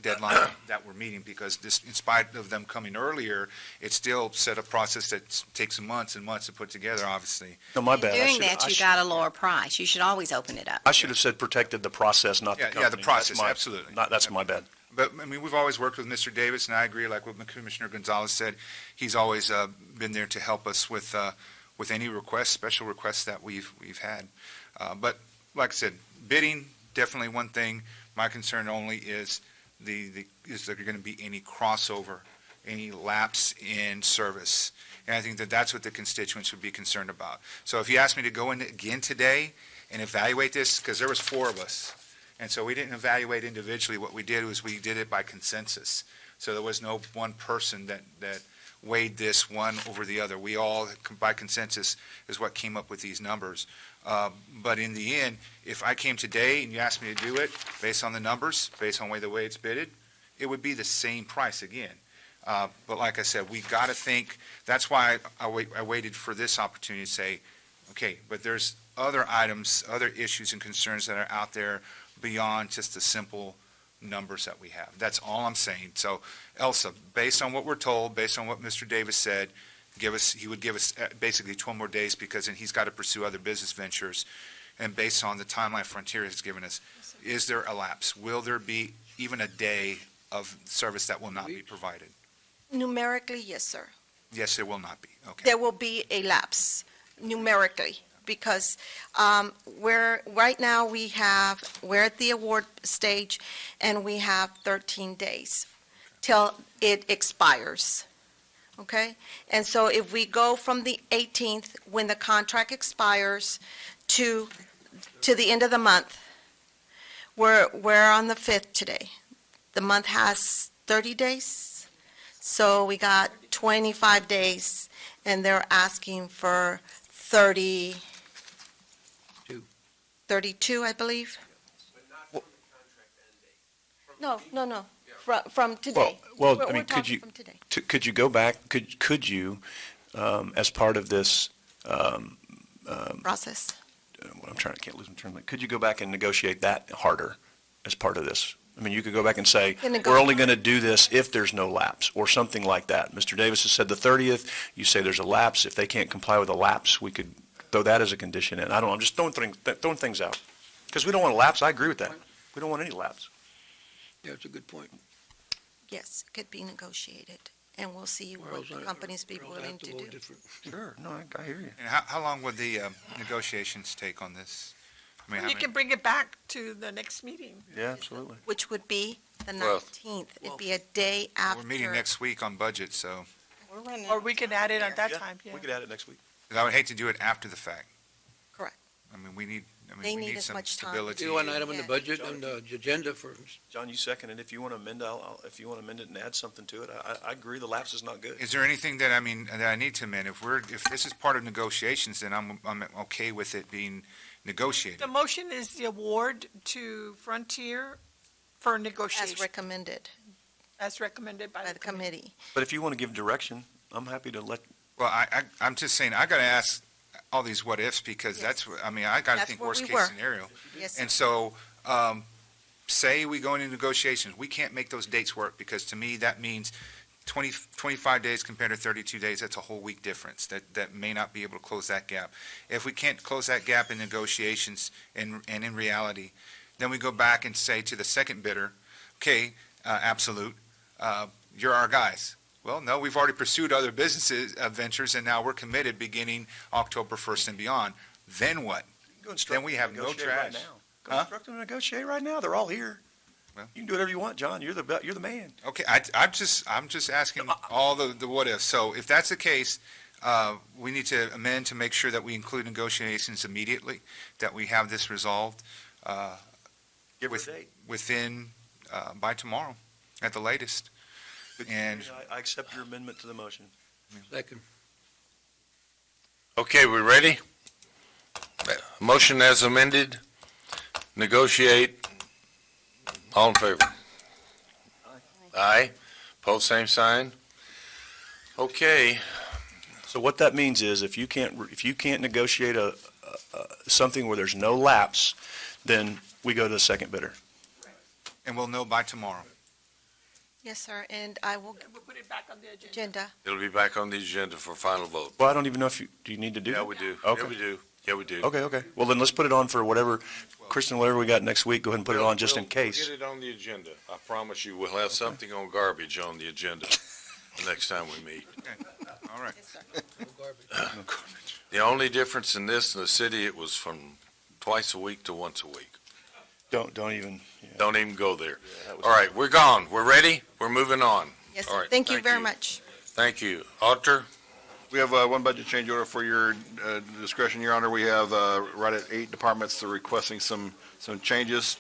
deadline that we're meeting, because this, in spite of them coming earlier, it's still set a process that takes months and months to put together, obviously. No, my bad. Doing that, you got a lower price. You should always open it up. I should have said protected the process, not the company. Yeah, the process, absolutely. That's my bad. But, I mean, we've always worked with Mr. Davis, and I agree, like what Commissioner Gonzalez said, he's always been there to help us with any requests, special requests that we've had. But, like I said, bidding, definitely one thing. My concern only is is there going to be any crossover, any lapse in service? And I think that that's what the constituents would be concerned about. So if you ask me to go in again today and evaluate this, because there was 4 of us, and so we didn't evaluate individually. What we did was we did it by consensus. So there was no one person that weighed this one over the other. We all, by consensus, is what came up with these numbers. But in the end, if I came today and you asked me to do it based on the numbers, based on the way it's bidded, it would be the same price again. But like I said, we got to think, that's why I waited for this opportunity to say, okay, but there's other items, other issues and concerns that are out there beyond just the simple numbers that we have. That's all I'm saying. So Elsa, based on what we're told, based on what Mr. Davis said, he would give us basically 12 more days, because then he's got to pursue other business ventures. And based on the timeline Frontier has given us, is there a lapse? Will there be even a day of service that will not be provided? Numerically, yes, sir. Yes, there will not be. Okay. There will be a lapse numerically, because right now we're at the award stage, and we have 13 days till it expires. Okay? And so if we go from the 18th, when the contract expires, to the end of the month, we're on the 5th today. The month has 30 days, so we got 25 days, and they're asking for 32, I believe. No. From today. Well, We're I mean, talking from today. could you go back, could you, as part of this, Process. what I'm trying, I can't lose my train, could you go back and negotiate that harder as part of this? I mean, you could go back and say, we're only going to do this if there's no lapse, or something like that. Mr. Davis has said the 30th, you say there's a lapse. If they can't comply with a lapse, we could throw that as a condition in. I don't know, I'm just throwing things out. Because we don't want a lapse, I agree with that. We don't want any lapse. Yeah, it's a good point. Yes, it could be negotiated, and we'll see what companies be willing to do. Sure, no, I hear you. And how long would the negotiations take on this? I mean, You can bring it back to the next meeting. Yeah, absolutely. Which would be the Well- 19th. It'd be a day after. we're meeting next week on budget, so We're running Or we can add it at that Yeah, time, yeah. We could add it next week. I would hate to do it after the fact. Correct. I mean, we need They need as some much time. stability. Do one item on the Yeah. budget, on the agenda for, John, you second it. If you want to amend, if you want to amend it and add something to it, I agree, the lapse is not good. Is there anything that, I mean, that I need to amend? If this is part of negotiations, then I'm okay with it being negotiated. The motion is the award to Frontier for negotiation, As recommended as recommended by by the the committee. committee. But if you want to give direction, I'm happy to let, Well, I'm just saying, I gotta ask all these what-ifs, because Yes. that's, I mean, I gotta That's think where we worst-case were. scenario. Yes, And so, say we go into negotiations, we can't make those dates work, because to me, that means 25 days compared to 32 days, that's a whole week difference. That may not be able to close that gap. If we can't close that gap in negotiations and in reality, then we go back and say to the second bidder, okay, Absolute, you're our guys. Well, no, we've already pursued other businesses, ventures, and now we're committed beginning October 1st and beyond. Then what? go Then we have no negotiate right trash. now. Go Huh? instruct them to negotiate right now. They're all here. Well- You can do whatever you want, John. You're the man. Okay, I'm just asking all the what-ifs. So if that's the case, we need to amend to make sure that we include negotiations immediately, that we have this resolved Give With- her a date. within, by tomorrow, at the latest. And I accept your amendment to the motion. second. Okay, we ready? Motion as amended, negotiate, all in favor? Aye. Pose same sign. Okay, So what that means is if you can't negotiate something where there's no lapse, then we go to the second bidder. we'll know by tomorrow. Yes, sir, and I will We'll put it back on the agenda. agenda. it'll be back on the agenda for final vote. Well, I don't even know if do you need to do Yeah, that? we do. Okay. Yeah, we do. Yeah, we do. Okay. Well, then let's put it on for whatever, Kristen, whatever we got next week, go ahead and put it on just in We'll case. get it on the agenda. I promise you, we'll have something on garbage on the agenda the next time we meet. All right. The only difference in this in the city, it was from twice a week to once a week. Don't even. Yeah. Don't even go there. That was- All right, we're gone. We're ready. We're moving on. Yes, All sir. right, Thank you thank very you. much. Thank you. Auditor? We have one budget change order for your discretion, Your Honor. We have right at 8 departments that are requesting some changes.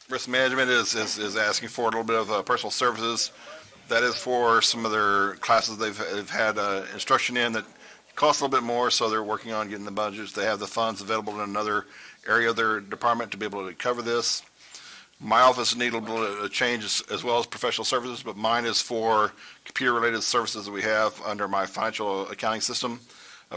Risk management is asking for a little bit of personal services. That is for some of their classes they've had instruction in that cost a little bit more, so they're working on getting the budgets. They have the funds available in another area of their department to be able to cover this. My office need a little bit of change as well as professional services, but mine is for computer-related services that we have under my financial accounting system.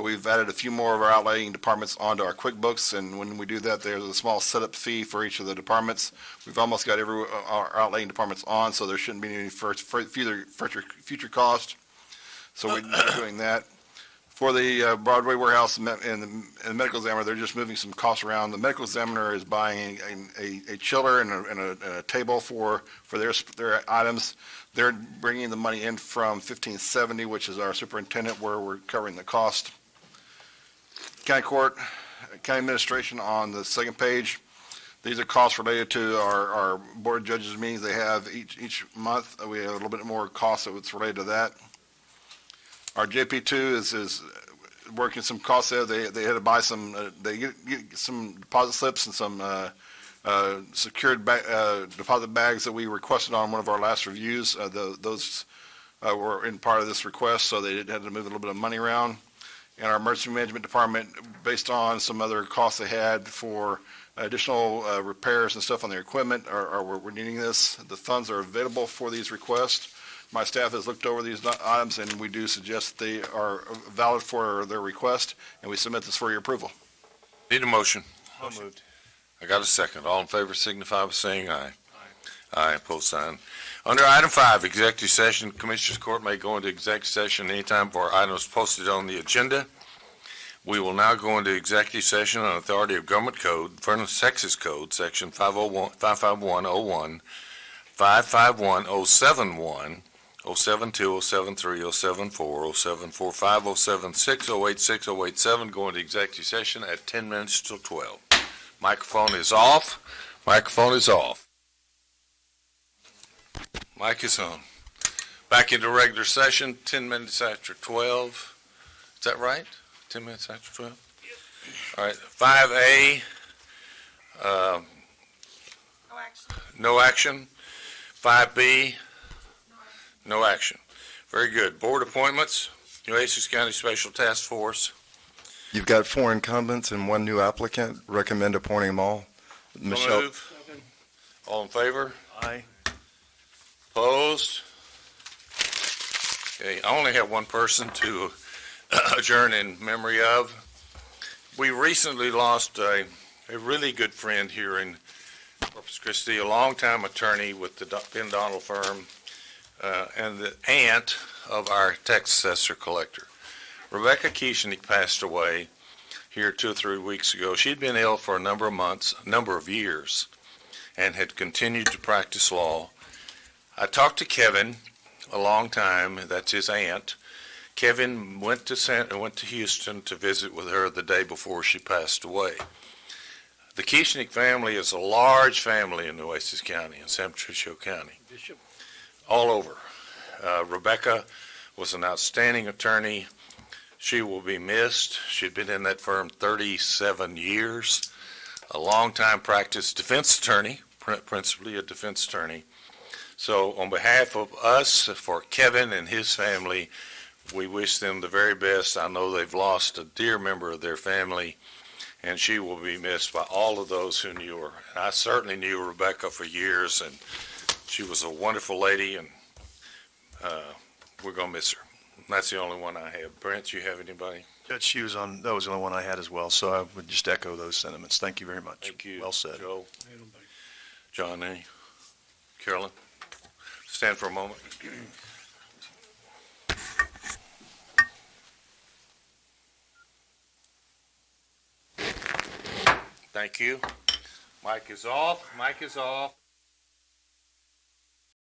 We've added a few more of our outlaying departments onto our QuickBooks, and when we do that, there's a small setup fee for each of the departments. We've almost got our outlaying departments on, so there shouldn't be any future cost. So we're doing that. For the Broadway warehouse and the medical examiner, they're just moving some costs around. The medical examiner is buying a chiller and a table for their items. They're bringing the money in from 1570, which is our superintendent, where we're covering the cost. County Court, County Administration on the second page. These are costs related to our board of judges meetings they have each month. We have a little bit more cost that's related to that. Our JP2 is working some costs there. They had to buy some, they get some deposit slips and some secured deposit bags that we requested on one of our last reviews. Those were in part of this request, so they had to move a little bit of money around. And our emergency management department, based on some other costs they had for additional repairs and stuff on their equipment, we're needing this. The funds are available for these requests. My staff has looked over these items, and we do suggest they are valid for their request, and we submit this for your approval. Need a motion. So moved. I got a second. All in favor signify by saying aye. Aye, pose sign. Under item 5, executive session, Commissioners Court may go into executive session anytime for items posted on the agenda. We will now go into executive session on authority of government code, Furnace, Texas Code, section 55101, 551071, 072, 073, 074, 0745, 076, 086, 087, go into executive session at 10 minutes till 12. Microphone is off. Microphone is off. Mic is on. Back into regular session, 10 minutes after 12. Is that right? 10 minutes after 12? All right, 5A, No action. no action. 5B, no action. Very good. Board appointments, Nueces County Special Task Force. You've got 4 incumbents and 1 new applicant. Recommend appointing them all. So Michelle, move. All in favor? Aye. Opposed? Okay, I only have one person to adjourn in memory of. We recently lost a really good friend here in Corpus Christi, a longtime attorney with the Penn Donald firm, and the aunt of our tax assessor collector. Rebecca Kieschnick passed away here 2 or 3 weeks ago. She'd been ill for a number of months, a number of years, and had continued to practice law. I talked to Kevin a long time, that's his aunt. Kevin went to Houston to visit with her the day before she passed away. The Kieschnick family is a large family in Nueces County, in San Patricio County, all over. Rebecca was an outstanding attorney. She will be missed. She'd been in that firm 37 years, a long-time practice defense attorney, principally a defense attorney. So on behalf of us, for Kevin and his family, we wish them the very best. I know they've lost a dear member of their family, and she will be missed by all of those who knew her. And I certainly knew Rebecca for years, and she was a wonderful lady, and we're going to miss her. That's the only one I have. Brent, you have anybody? Judge, that was the only one I had as well, so I would just echo those sentiments. Thank you very much. Thank you. Well said. Joe? John, any? Carolyn? Stand for a moment. Thank you. Mic is off. Mic is off.